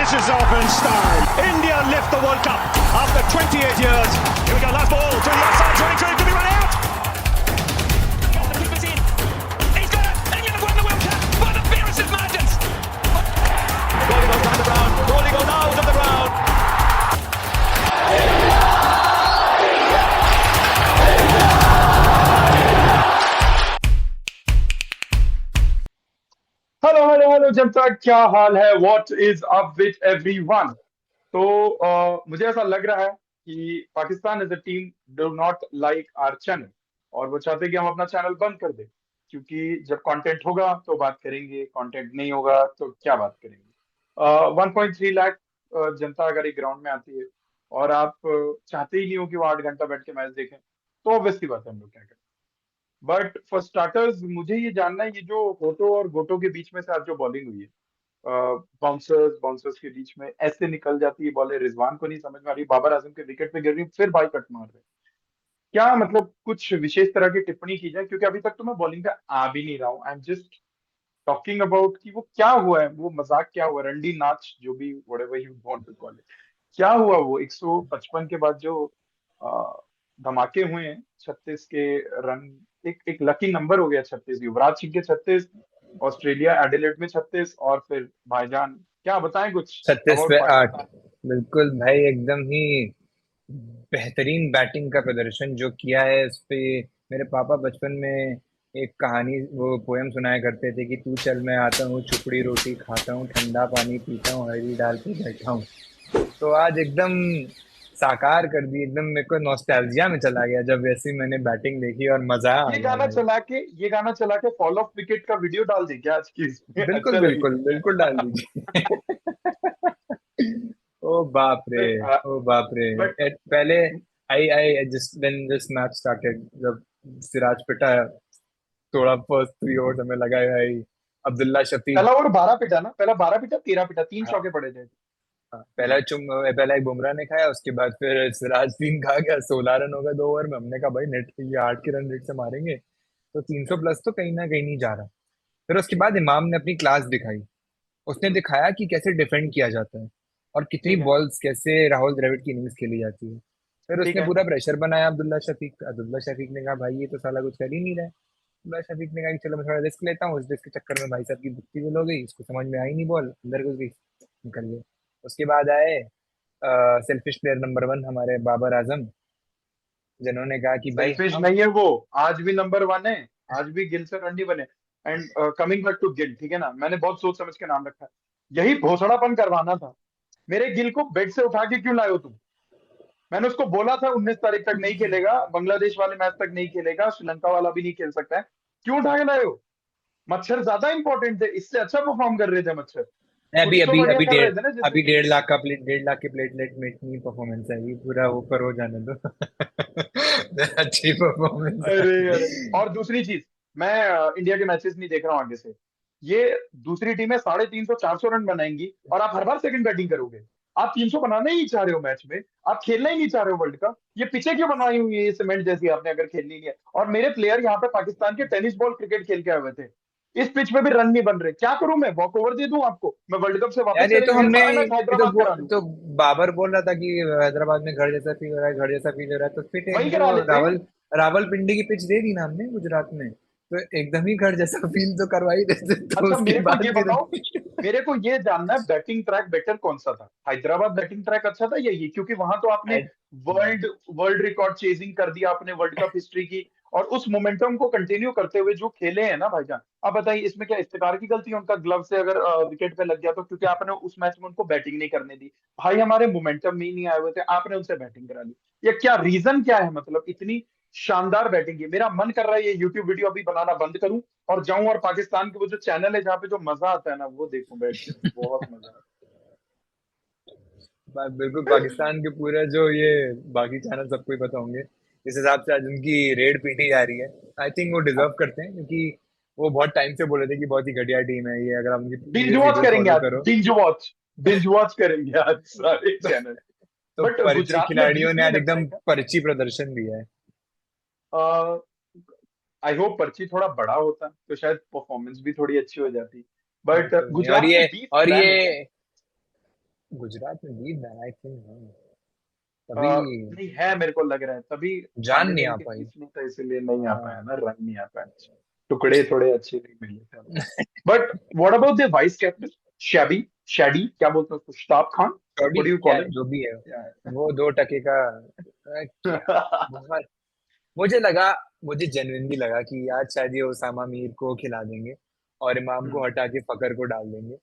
finishes off in style. India lift the World Cup after 28 years. Here we go, last ball to the outside, 23, could be run out. Got the keepers in. He's got it. England have won the World Cup by the barest of margins. Crawley goes down the ground. Crawley goes out of the ground. Hello जनता, क्या हाल है? What is up with everyone? मुझे ऐसा लग रहा है कि Pakistan as a team do not like our channel, और वो चाहते हैं कि हम अपना चैनल बंद कर दें, क्योंकि जब कंटेंट होगा तो बात करेंगे, कंटेंट नहीं होगा तो क्या बात करेंगे। 1.3 लाख जनता अगर एक ग्राउंड में आती है और आप चाहते ही नहीं हो कि वो 8 घंटा बैठ के मैच देखें, तो ऑब्वियसली बात है हम लोग क्या करें। बट फॉर स्टार्टर्स मुझे ये जानना है, ये जो होटो और गोटो के बीच में से आज जो बॉलिंग हुई है, बाउंसर्स बाउंसर्स के बीच में ऐसे निकल जाती है बॉलें, रिजवान को नहीं समझ में आ रही, बाबर आजम के विकेट पे गिर रही, फिर बाई कट मार रहे हैं। क्या मतलब कुछ विशेष तरह की टिप्पणी की जाए, क्योंकि अभी तक तो मैं बॉलिंग पे आ भी नहीं रहा हूँ। I am just talking about कि वो क्या हुआ है, वो मजाक क्या हुआ, रंडी नाच, जो भी whatever you want to call it, क्या हुआ वो 155 के बाद जो अ, धमाके हुए हैं 36 के रन, एक एक लकी नंबर हो गया 36, युवराज सिंह के 36, ऑस्ट्रेलिया एडिलेड में 36, और फिर भाईजान क्या बताएं कुछ 36 अबाउट पे 8। पाकिस्तान। बिल्कुल भाई, एकदम ही बेहतरीन बैटिंग का प्रदर्शन जो किया है उस पे। मेरे पापा बचपन में एक कहानी, वो पोयम सुनाया करते थे कि तू चल मैं आता हूँ, चुपड़ी रोटी खाता हूँ, ठंडा पानी पीता हूँ, हरी डाल के बैठा हूँ। तो आज एकदम साकार कर दी, एकदम मेरे को नॉस्टैल्जिया में चला गया जब वैसे ही मैंने बैटिंग देखी और मजा आ ये गया गाना भाई। चला के ये गाना चला के फॉल ऑफ विकेट का वीडियो डाल दी क्या आज की इसमें? बिल्कुल अच्छा बिल्कुल लगेगा। बिल्कुल डाल दीजिए। ओ बाप रे, ओ बाप रे। बट पहले I I just when this match started, जब सिराज पिटा, थोड़ा फर्स्ट 3 ओवर्स हमें लगा है भाई अब्दुल्ला शफीक। पहला ओवर 12 पिटा ना, पहला 12 पिटा, 13 पिटा, 3 चौके हाँ, पड़े थे। हाँ, पहला एक बुमराह ने खाया, उसके बाद फिर सिराज 3 खा गया, 16 रन हो गए 2 ओवर में। हमने कहा भाई नेट ये 8 के रन रेट से मारेंगे तो 300 प्लस तो कहीं ना कहीं नहीं जा रहा। फिर उसके बाद इमाम ने अपनी क्लास दिखाई। उसने दिखाया कि कैसे डिफेंड किया जाता है और कितनी ठीक है। बॉल्स कैसे राहुल द्रविड़ की इनिंग्स खेली जाती है। फिर ठीक उसने है। पूरा प्रेशर बनाया अब्दुल्ला शफीक ने कहा भाई ये तो साला कुछ कर ही नहीं रहा है। अब्दुल्ला शफीक ने कहा कि चलो मैं थोड़ा रिस्क लेता हूँ। उस रिस्क के चक्कर में भाई साहब की बुत्ती गुल हो गई, इसको समझ में आई नहीं, बॉल अंदर घुस गई, निकल गए। उसके बाद आए सेल्फिश प्लेयर नंबर 1 हमारे बाबर आजम, जिन्होंने कहा कि भाई सेल्फिश हम। नहीं है वो, आज भी नंबर 1 है, आज भी गिल से रन नहीं बने। And coming back to Gill, ठीक है ना, मैंने बहुत सोच समझ के नाम रखा है। यही भोसड़ापन करवाना था। मेरे गिल को बेड से उठा के क्यों लाए हो तुम? मैंने उसको बोला था 19 तारीख तक नहीं खेलेगा, बांग्लादेश वाले मैच तक नहीं खेलेगा, श्रीलंका वाला भी नहीं खेल सकता है। क्यों उठा के लाए हो? मच्छर ज्यादा इंपॉर्टेंट थे, इससे अच्छा परफॉर्म कर रहे थे मच्छर। अभी कुछ तो अभी बढ़िया अभी कर डेढ़ रहे थे ना, जैसे अभी कि 1.5 लाख का 1.5 लाख के प्लेटलेट में इतनी परफॉर्मेंस है, ये पूरा ऊपर हो जाने दो। अच्छी परफॉर्मेंस अरे अरे। है। और दूसरी चीज, मैं इंडिया के मैचेस नहीं देख रहा हूँ आगे से। ये दूसरी टीमें 350 400 रन बनाएंगी और आप हर बार सेकंड बैटिंग करोगे। आप 300 बनाना ही नहीं चाह रहे हो मैच में, आप खेलना ही नहीं चाह रहे हो वर्ल्ड कप। ये पिछे क्यों बनाई हुई है ये सीमेंट जैसी, आपने अगर खेलनी नहीं है। और मेरे प्लेयर यहाँ पे पाकिस्तान के टेनिस बॉल क्रिकेट खेल के आए हुए थे, इस पिच पे भी रन नहीं बन रहे। क्या करूं मैं? वॉक ओवर दे दूं आपको? मैं वर्ल्ड कप से वापस यार ये चले तो जाऊं? ये हमने सारे मैच ये हैदराबाद करा लूं? तो बाबर बोल रहा था कि हैदराबाद में घर जैसा फील हो रहा है, घर जैसा फील हो रहा है, तो फिर एक वही वो करा लेते हैं। रावलपिंडी की पिच दे दी ना हमने गुजरात में, तो एकदम ही घर जैसा फील तो करवा ही देते, तो अच्छा उसके मेरे को बाद ये फिर। बताओ, मेरे को ये जानना है बैटिंग ट्रैक बेटर कौन सा था, हैदराबाद बैटिंग ट्रैक अच्छा था या ये? क्योंकि वहां तो आपने वर्ल्ड वर्ल्ड रिकॉर्ड चेजिंग कर दिया, आपने वर्ल्ड कप हिस्ट्री की, और उस मोमेंटम को कंटिन्यू करते हुए जो खेले हैं ना भाईजान। अब बताइए इसमें क्या इफ्तिकार की गलती है? उनका ग्लव से अगर विकेट पे लग गया तो क्योंकि आपने उस मैच में उनको बैटिंग नहीं करने दी। भाई हमारे मोमेंटम में ही नहीं आए हुए थे, आपने उनसे बैटिंग करा ली। ये क्या रीजन क्या है? मतलब इतनी शानदार बैटिंग है, मेरा मन कर रहा है ये यूट्यूब वीडियो अभी बनाना बंद करूं और जाऊं और पाकिस्तान के वो जो चैनल है जहाँ पे जो मजा आता है ना, वो देखूं बैठ के, बहुत मजा आता बिल्कुल, है। पाकिस्तान के पूरे जो ये बाकी चैनल सबको ही पता होंगे जिस हिसाब से आज उनकी रेड पीटी जा रही है। आई थिंक वो डिजर्व करते हैं, क्योंकि वो बहुत टाइम से बोले थे कि बहुत ही घटिया टीम है ये, अगर आप उनकी बिंज प्रीवियस वॉच वीडियोस करेंगे फॉलो आज, करो। बिंज वॉच करेंगे आज सारे चैनल। तो बट पर्ची गुजरात में खिलाड़ियों 20 ने नहीं आज लगता है एकदम क्या? पर्ची प्रदर्शन दिया है। आई होप पर्ची थोड़ा बड़ा होता तो शायद परफॉर्मेंस भी थोड़ी अच्छी हो जाती। बट बिल्कुल नहीं, और गुजरात ये में 20 और बैन ये है क्या? गुजरात में लीड है आई थिंक, तभी नहीं है, मेरे को लग रहा है तभी जान नहीं खाने-पीने आ की पाई। चीज नहीं था, इसीलिए नहीं आ पाया हाँ। ना, रन नहीं आ पाया। टुकड़े थोड़े अच्छे नहीं मिले थे हमको। But what about the vice captain, shabby, Shady, क्या बोलते हैं उसको, शादाब खान, चौड़ी व्हाट डू यू क्या कॉल हिम? जो भी है, वो 2 टके का क्या, बहुत मुझे लगा, मुझे जेन्युइनली लगा कि आज शायद ये उसामा मीर को खिला देंगे और इमाम को हम्म, हटा के फकर को डाल देंगे।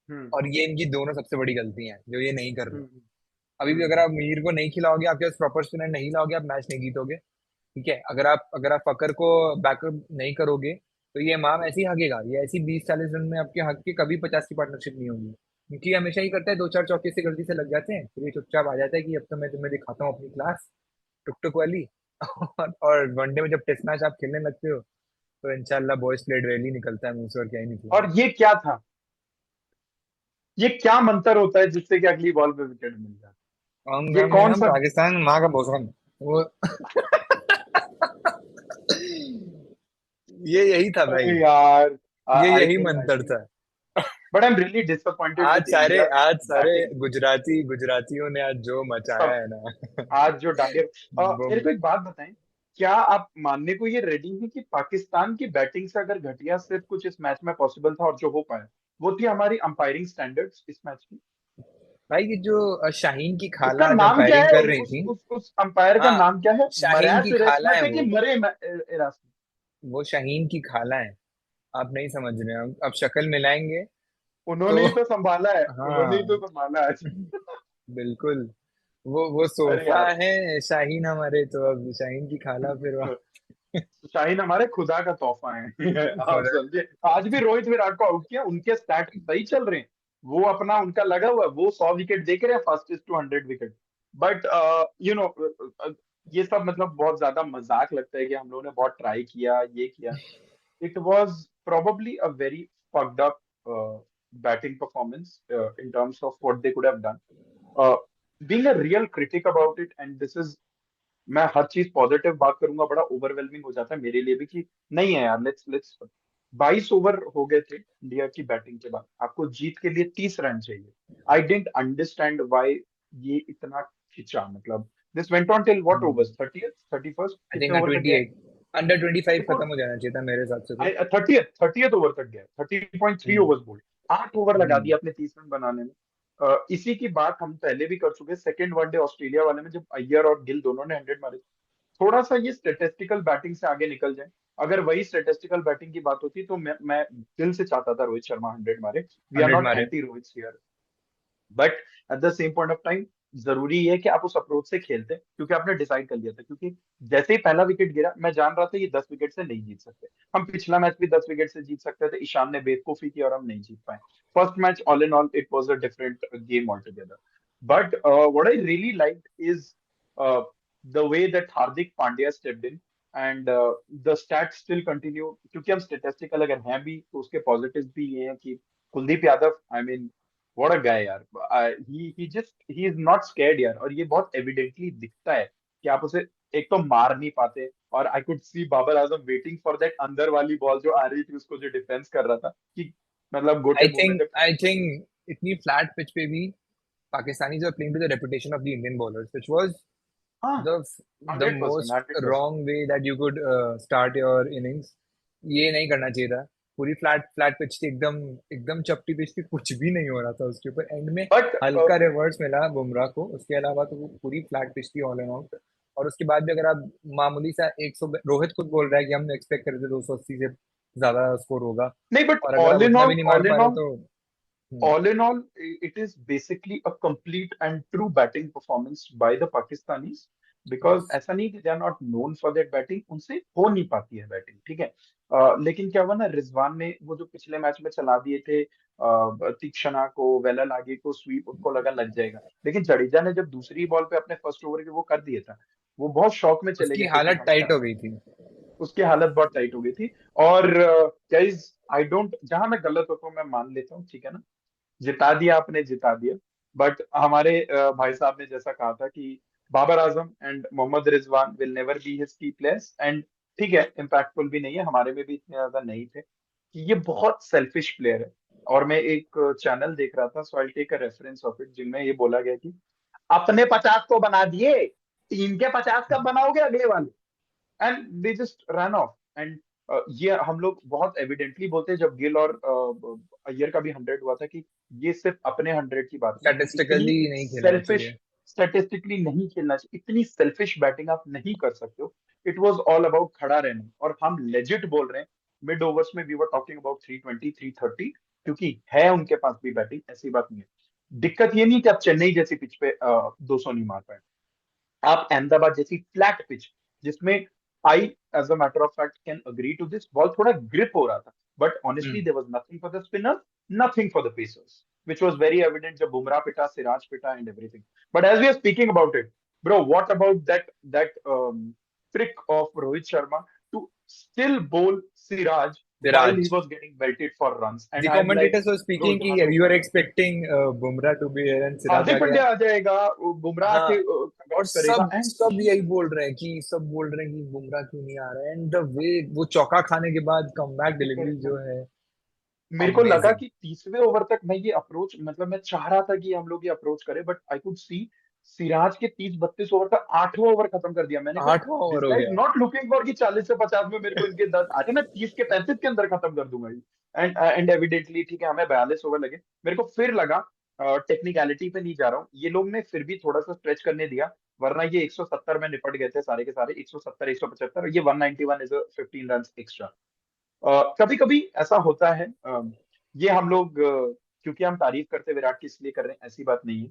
हम्म, और ये इनकी दोनों सबसे बड़ी गलती है जो ये नहीं कर रहे। हम्म, अभी भी अगर आप मीर को नहीं खिलाओगे, आपके पास प्रॉपर स्पिनर नहीं लाओगे, आप मैच नहीं जीतोगे। ठीक है, अगर आप फकर को बैकअप नहीं करोगे, तो ये इमाम ऐसे ही हगेगा, ये ऐसी 20-40 रन में आपके हक के कभी 50 की पार्टनरशिप नहीं होगी। क्योंकि ये हमेशा ही करता है, 2-4 चौके से गलती से लग जाते हैं, फिर ये चुपचाप आ जाता है कि अब तो मैं तुम्हें दिखाता हूँ अपनी क्लास, टुक टुक वाली। और वनडे में जब टेस्ट मैच आप खेलने लगते हो, तो इंशाल्लाह बॉयज प्लेड वेल ही निकलता है मुंह से, और क्या ही निकलेगा। और ये क्या था, ये क्या मंत्र होता है जिससे कि अगली बॉल पे विकेट मिल जाए? हम ये गए में कौन हम सा? पाकिस्तान माँ का भोसन वो ये यही था भाई, अरे यार, ये आई यही थिंक, मंत्र था। But I am really disappointed आज विद सारे इंडिया आज सारे बैटिंग। गुजरातियों ने आज जो मचाया सब है ना। आज जो डांडिया, मेरे वो को एक बात बताएं, क्या आप मानने को ये रेडी हैं कि पाकिस्तान की बैटिंग से अगर घटिया सिर्फ कुछ इस मैच में पॉसिबल था और जो हो पाया वो थी हमारी अंपायरिंग स्टैंडर्ड्स इस मैच की? भाई, ये जो शाहीन की उसका खाला जो नाम क्या अंपायरिंग है, कर रही थी। उस अंपायर का हाँ, नाम क्या है? शाहीन मरैस की खाला है इरास्मत है कि वो मरे इरास्मत? वो शाहीन की खाला है। आप नहीं समझ रहे हैं, अब शक्ल मिलाएंगे उन्होंने तो। ही तो संभाला है, उन्होंने ही हाँ, तो संभाला है। बिल्कुल। वो अरे सोफा यार, है शाहीन हमारे, तो अब शाहीन की खाला फिर वहाँ। शाहीन हमारे खुदा का तोहफा है। आप समझे, आज भी रोहित विराट को आउट किया, उनके स्टैट सही चल रहे हैं, वो अपना उनका लगा हुआ है, वो 100 विकेट देख रहे हैं, fastest to 100 wicket. But you know, ये सब मतलब बहुत ज्यादा मजाक लगता है कि हम लोगों ने बहुत ट्राई किया, ये किया। It was probably a very fucked up batting performance in terms of what they could have done. Being a real critic about it, and this is, मैं हर चीज पॉजिटिव बात करूंगा, बड़ा ओवरवेलमिंग हो जाता है मेरे लिए भी कि नहीं है यार, लेट्स लेट्स 22 ओवर हो गए थे इंडिया की बैटिंग के बाद, आपको जीत के लिए 30 रन चाहिए। आई डेंट अंडरस्टैंड व्हाई ये इतना खिंचा, मतलब this went on till what overs, 30th 31st, आई कितने थिंक ओवर तक गया? 28, अंडर 25 देखो, खत्म हो जाना चाहिए था मेरे हिसाब से तो। 30th ओवर तक गया, 30.3 ओवर्स बोल्ड, 8 ओवर लगा हम्म, दिया अपने 30 रन बनाने में। इसी की बात हम पहले भी कर चुके, सेकेंड वनडे ऑस्ट्रेलिया वाले में जब अय्यर और गिल दोनों ने 100 मारे। थोड़ा सा ये स्टेटिस्टिकल बैटिंग से आगे निकल जाए, अगर वही स्टेटिस्टिकल बैटिंग की बात होती तो मैं दिल से चाहता था रोहित शर्मा 100 मारे। वी आर 100 नॉट मारे। Anti Rohit here, but at the same point of time जरूरी है कि आप उस अप्रोच से खेलते, क्योंकि आपने डिसाइड कर लिया था, क्योंकि जैसे ही पहला विकेट गिरा मैं जान रहा था ये 10 विकेट से नहीं जीत सकते। हम पिछला मैच भी 10 विकेट से जीत सकते थे, ईशान ने बेवकूफी की और हम नहीं जीत पाए। First match all in all it was a different game all together. But what I really like is the way that Hardik Pandya stepped in, and the stats still continue, क्योंकि हम स्टेटिस्टिकल अगर हैं भी तो उसके पॉजिटिव्स भी ये हैं कि Kuldeep Yadav, I mean what a guy यार, ही इज नॉट स्कैर्ड यार, और ये बहुत एविडेंटली दिखता है कि आप उसे एक तो मार नहीं पाते, और I could see Babar Azam waiting for that अंदर वाली बॉल जो आ रही थी उसको, जो डिफेंस कर रहा था कि मतलब गोटे आई मुंह में थिंक जब आई थिंक इतनी फ्लैट पिच पे भी Pakistanis were playing to the reputation of the Indian bowlers, which was हाँ, the the 100%, most 100%। wrong way that you could start your innings. ये नहीं करना चाहिए था। पूरी फ्लैट फ्लैट पिच थी, एकदम एकदम चपटी पिच थी, कुछ भी नहीं हो रहा था उसके ऊपर। एंड में बट हल्का रिवर्स मिला बुमराह को, उसके अलावा तो वो पूरी फ्लैट पिच थी ऑल एंड आउट। और उसके बाद भी अगर आप मामूली सा 100, रोहित खुद बोल रहा है कि हम एक्सपेक्ट कर रहे थे 280 से ज्यादा स्कोर होगा, नहीं, बट और अगर आप उतना भी नहीं मार पा रहे तो। all in all, it is basically a complete and true batting performance by the Pakistanis, because yes, ऐसा नहीं कि they are not known for that batting, उनसे हो नहीं पाती है बैटिंग, ठीक है। लेकिन क्या हुआ ना, रिजवान ने वो जो पिछले मैच में चला दिए थे तीक्षणा को, वेलल आगे को स्वीप, उनको लगा लग जाएगा, लेकिन जडेजा ने जब दूसरी बॉल पे अपने फर्स्ट ओवर के वो कर दिया था, वो बहुत शौक में चले उसकी गए थे कि हालत हम टाइट क्या, हो गई थी। उसकी हालत बहुत टाइट हो गई थी। और गाइस, आई डोंट, जहां मैं गलत होता हूँ मैं मान लेता हूँ, ठीक है ना, जिता दिया आपने, जिता दिया। बट हमारे भाई साहब ने जैसा कहा था कि Babar Azam and Mohammad Rizwan will never be his key players, and ठीक है, इम्पैक्टफुल भी नहीं है, हमारे में भी इतने ज्यादा नहीं थे, कि ये बहुत सेल्फिश प्लेयर है। और मैं एक चैनल देख रहा था, so I take a reference of it, जिनमें ये बोला गया कि अपने 50 तो बना दिए, टीम के 50 कब बनाओगे अगले वाले, and they just run of. And ये हम लोग बहुत एविडेंटली बोलते हैं, जब गिल और अय्यर का भी 100 हुआ था, कि ये सिर्फ अपने 100 की बात नहीं, इतनी स्टैटिस्टिकली नहीं खेलना सेल्फिश, चाहिए। स्टैटिस्टिकली नहीं खेलना चाहिए, इतनी सेल्फिश बैटिंग आप नहीं कर सकते हो। इट वाज ऑल अबाउट खड़ा रहना, और हम लेजिट बोल रहे हैं, मिड ओवर्स में वी वर टॉकिंग अबाउट 320 330, क्योंकि है उनके पास भी बैटिंग, ऐसी बात नहीं है। दिक्कत ये नहीं कि आप चेन्नई जैसी पिच पे 200 नहीं मार पाए, आप अहमदाबाद जैसी फ्लैट पिच, जिसमें I as a matter of fact can agree to this, ball थोड़ा ग्रिप हो रहा था, but honestly there was nothing for the spinner, nothing for the pacers, which was very evident जब बुमराह पिटा, सिराज पिटा and everything. But as we are speaking about it, bro, what about that trick of Rohit Sharma to still bowl Siraj while he Siraj, was getting belted for runs? the And I'm like, commentators were bro, speaking कि जहां लोग you are expecting Bumrah to be here and Siraj हार्दिक आ गया। पांड्या आ जाएगा, वो बुमराह हाँ, के और out करेगा, सब एंड सब यही बोल रहे हैं कि सब बोल रहे हैं कि बुमराह क्यों नहीं आ रहा है, एंड द वे वो चौका खाने के बाद कमबैक डिलीवरी जो है, मेरे को लगा अमेजिंग। कि 30वें ओवर तक मैं ये अप्रोच, मतलब मैं चाह रहा था कि हम लोग ये अप्रोच करें, बट आई कुड सी सिराज के 30-32 ओवर का 8वां ओवर खत्म कर दिया। मैंने कहा, 8वां ओवर दिस हो गाय इज गया। नॉट लुकिंग फॉर कि 40 से 50 में मेरे को इनके 10 आते, मैं 30 के 35 के अंदर खत्म कर दूंगा ये। एंड एविडेंटली, ठीक है, हमें 42 ओवर लगे। मेरे को फिर लगा, टेक्निकलिटी पे नहीं जा रहा हूँ, ये लोग ने फिर भी थोड़ा सा स्ट्रेच करने दिया, वरना ये 170 में निपट गए थे सारे के सारे, 170 175, ये 191 इज 15 रन एक्स्ट्रा। कभी कभी ऐसा होता है, ये हम लोग क्योंकि हम तारीफ करते विराट की इसलिए कर रहे हैं, ऐसी बात नहीं है।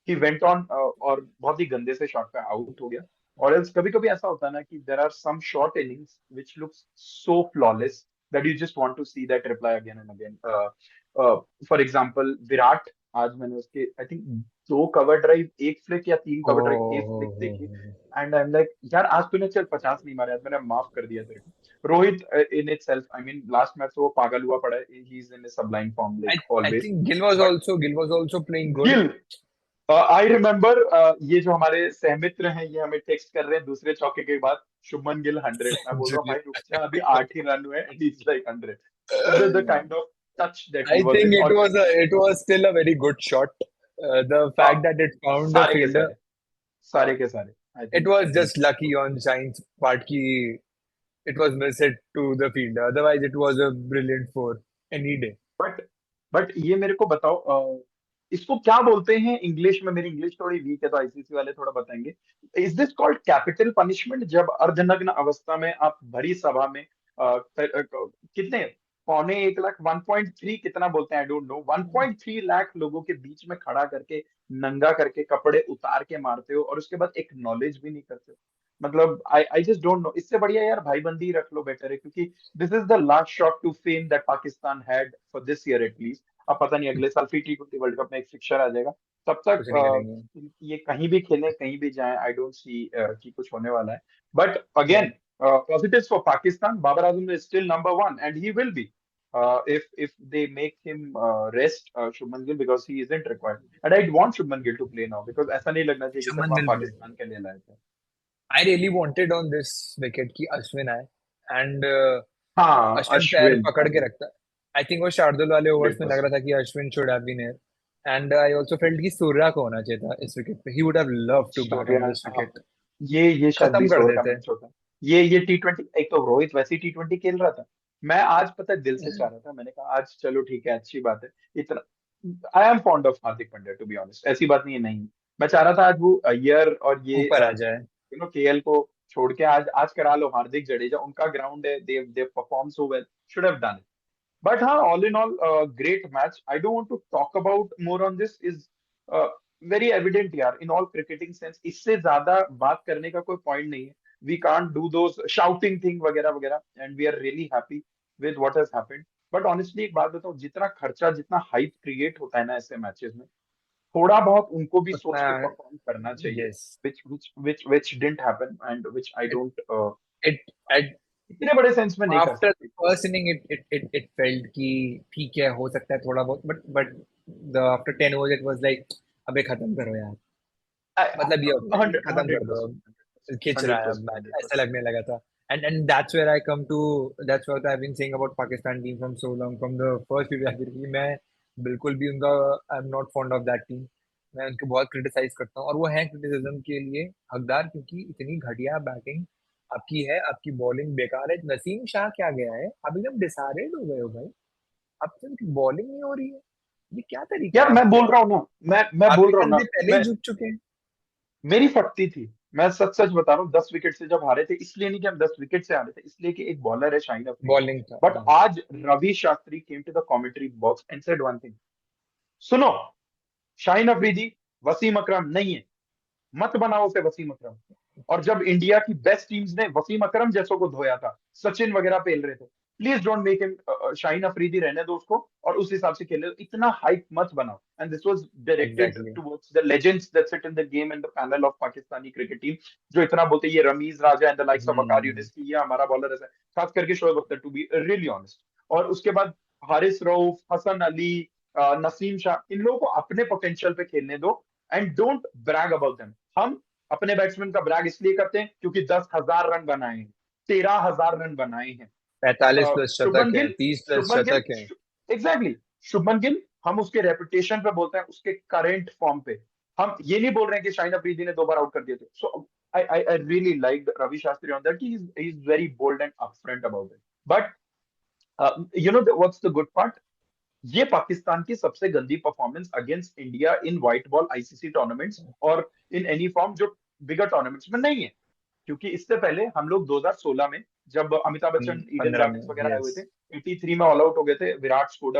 ही वेंट ऑन और बहुत ही गंदे से शॉट पे आउट हो गया। और एल्स कभी कभी ऐसा होता है ना, कि there are some short innings which looks so flawless that you just want to see that replay again and again. For example Virat, आज मैंने उसके I think 2 cover drive, 1 flick या 3 कवर ड्राइव, 1 फ्लिक देखी, ओ, एंड आई एम लाइक, यार आज तूने चल 50 नहीं मारे, आज मैंने माफ कर दिया तेरे को। Rohit in itself, I mean last match वो पागल हुआ पड़ा है, he is in सबलाइन form I like I always. think but Gill was also playing good. Gill, I remember, ये जो हमारे सहमित्र हैं, ये हमें टेक्स्ट कर रहे हैं दूसरे चौके के बाद, शुभमन गिल 100, मैं बोल रहा हूँ Century. भाई रुक जा, अभी 8 ही रन हुए and is like 100। The kind of touch that he I was think इन, और it was still a very good shot. The fact that it found the सारे के fielder, सारे, सारे के सारे, it I was think just lucky on Shine's part कि it was missed to the fielder. Otherwise, it was a brilliant four any day. But but ये मेरे को बताओ, इसको क्या बोलते हैं इंग्लिश में? मेरी इंग्लिश थोड़ी वीक है, तो आईसीसी वाले थोड़ा बताएंगे। Is this called capital punishment, जब अर्धनग्न अवस्था में आप भरी सभा में कितने, पौने 1 लाख, 1.3 कितना बोलते हैं, आई डोंट नो, 1.3 लाख लोगों के बीच में खड़ा करके, नंगा करके, कपड़े उतार के मारते हो, और उसके बाद एक नॉलेज भी नहीं करते हो। मतलब I I just don't know, इससे बढ़िया यार भाईबंदी रख लो, बेटर है, क्योंकि this is the last shot to fame that Pakistan had for this year at least. अब पता नहीं अगले साल फिर T20 वर्ल्ड कप में एक फिक्सर आ जाएगा, तब तक कुछ नहीं करेंगे। ये कहीं भी खेलें, कहीं भी जाएं, आई डोंट सी कि कुछ होने वाला है। But again, positives for Pakistan, Babar Azam is still number one, and he will be if they make him rest Shubman Gill, because he isn't required, and I want Shubman Gill to play now, because ऐसा नहीं लगना चाहिए कि सिर्फ Shubman आप will play. Pakistan के लिए लाए थे। I really wanted on this wicket कि अश्विन आए, and हाँ, अश्विन पैर अश्विन, पकड़ के रखता है। I think वो शार्दुल वाले ओवर्स में लग 100%। रहा था कि Ashwin should have been here. And I also felt कि सूर्या को होना चाहिए था इस विकेट पे. He would have loved to bat Surya, on this हाँ, wicket. ये शायद खत्म 20 कर ओवर का देते. मैच होता है। ये T20, एक तो रोहित वैसे ही T20 खेल रहा था, मैं आज पता है दिल से चाह रहा था, मैंने कहा आज चलो ठीक है, अच्छी बात है। इतना I am fond of Hardik Pandya, to be honest, ऐसी बात नहीं है, नहीं, मैं चाह रहा था आज वो अय्यर और ये ऊपर आ जाए. केएल को छोड़ के आज आज करा लो, हार्दिक जडेजा, उनका ग्राउंड है, they perform so well, should have done. But हाँ, all in all, great match. I don't want to talk about more on this. Is very evident यार, in all cricketing sense, इससे ज्यादा बात करने का कोई point नहीं है। We can't do those shouting thing वगैरह वगैरह, and we are really happy with what has happened. But honestly एक बात बताऊं, जितना खर्चा, जितना hype create होता है ना ऐसे मैचेस में, थोड़ा बहुत उनको भी सोच उतना के परफॉर्म करना चाहिए, yes. which didn't happen, and which I It don't it at इतने बड़े सेंस में नहीं कर after the सकते। first inning it felt कि ठीक है हो सकता है थोड़ा बहुत, but the after 10 overs it was like अबे खत्म करो यार. मतलब ये हो गया कि हंड्रेड खत्म हंड्रेड कर दो परसेंट अब, खींच रहा हंड्रेड है अब परसेंट मैच, हंड्रेड ऐसा लगने लगा था. And that's what I've been saying about Pakistan team from so long, from the first few years कि मैं बिल्कुल भी उनका I'm not fond of that team. मैं उनको बहुत क्रिटिसाइज करता हूँ और वो है क्रिटिसिज्म के लिए हकदार, क्योंकि इतनी घटिया बैटिंग आपकी है, आपकी बॉलिंग बेकार है। नसीम शाह क्या गया है, आप एकदम डिसहारेड हो गए हो भाई, अब तक बॉलिंग नहीं हो रही है, ये क्या तरीका यार है मैं बोल आपका? रहा हूँ ना, मैं आपके बोल रहा हूँ कंधे ना, पहले ही मैं झुक चुके हैं। मेरी फटती थी। मैं सच सच बता रहा हूँ, 10 विकेट से जब हारे थे, इसलिए नहीं कि हम 10 विकेट से हारे थे, इसलिए कि एक बॉलर है शाहिन अफरीदी। बॉलिंग था, बट हाँ। आज Ravi Shastri came to the commentary box and said one thing, सुनो, शाहिन अफरीदी वसीम अकरम नहीं है, मत बनाओ उसे वसीम अकरम। और जब इंडिया की बेस्ट टीम्स ने वसीम अकरम जैसों को धोया था, सचिन वगैरह पेल रहे थे, please don't make him, Shaheen Afridi रहने दो उसको और उस हिसाब से खेलने दो, इतना हाइप मत बनाओ। And this was directed exactly. Towards the legends that sit in the game and the panel of Pakistani cricket team, जो इतना बोलते हैं ये Rameez Raja and the likes of Waqar hmm. Younis की ये हमारा बॉलर ऐसा है, खास करके Shoaib Akhtar, to be really honest. और उसके बाद हारिस रऊफ, हसन अली, नसीम शाह, इन लोगों को अपने पोटेंशियल पे खेलने दो and don't brag about them. हम अपने बैट्समैन का ब्रैग इसलिए करते हैं क्योंकि 10,000 रन बनाए हैं, 13,000 रन बनाए हैं। 45+ शुभमन शतक है, गिल, 30+ शुभमन गिल, शतक है। एग्जैक्टली, शुभमन गिल, हम उसके रेपुटेशन पे बोलते हैं, उसके करंट फॉर्म पे। हम ये नहीं बोल रहे हैं कि शाहिन अफरीदी ने 2 बार आउट कर दिए थे। So I really like Ravi Shastri on that, he is very bold and upfront about it. But you know what's the good part, ये पाकिस्तान की सबसे गंदी performance against India in white ball ICC tournaments और इन एनी फॉर्म जो बिगर tournaments में नहीं है। क्योंकि इससे पहले हम लोग 2016 में, जब अमिताभ बच्चन, ईडन 15 में, गार्डन्स वगैरह आए हुए यस। थे, 83 में ऑल आउट हो गए थे, विराट स्कोर्ड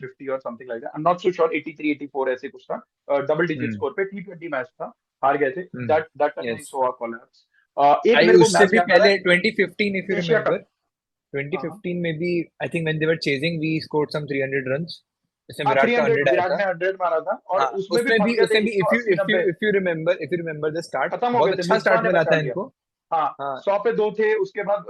50 और something like that, I am not so sure, 83 84 ऐसे कुछ था, डबल डिजिट हम्म। स्कोर पे, T20 मैच था, हार गए थे। Hmm. That that time I yes. Saw a collapse. एक आई मेरे को उससे मैच भी याद आ रहा पहले 2015, इफ यू है, एशिया रिमेम्बर, कप। हाँ 2015 में भी I think when they were chasing we scored some 300 runs, इसमें हाँ, विराट का 300 100 आया विराट था। ने 100 मारा था, और हाँ, उसमें भी फंस गए थे उसमें भी if you 180 if you 90, if you remember the start, खत्म हो बहुत गए थे, अच्छा मिसबा स्टार्ट ने मिला बचा था लिया। इनको। हाँ, हाँ। 100 पे 2 थे, उसके बाद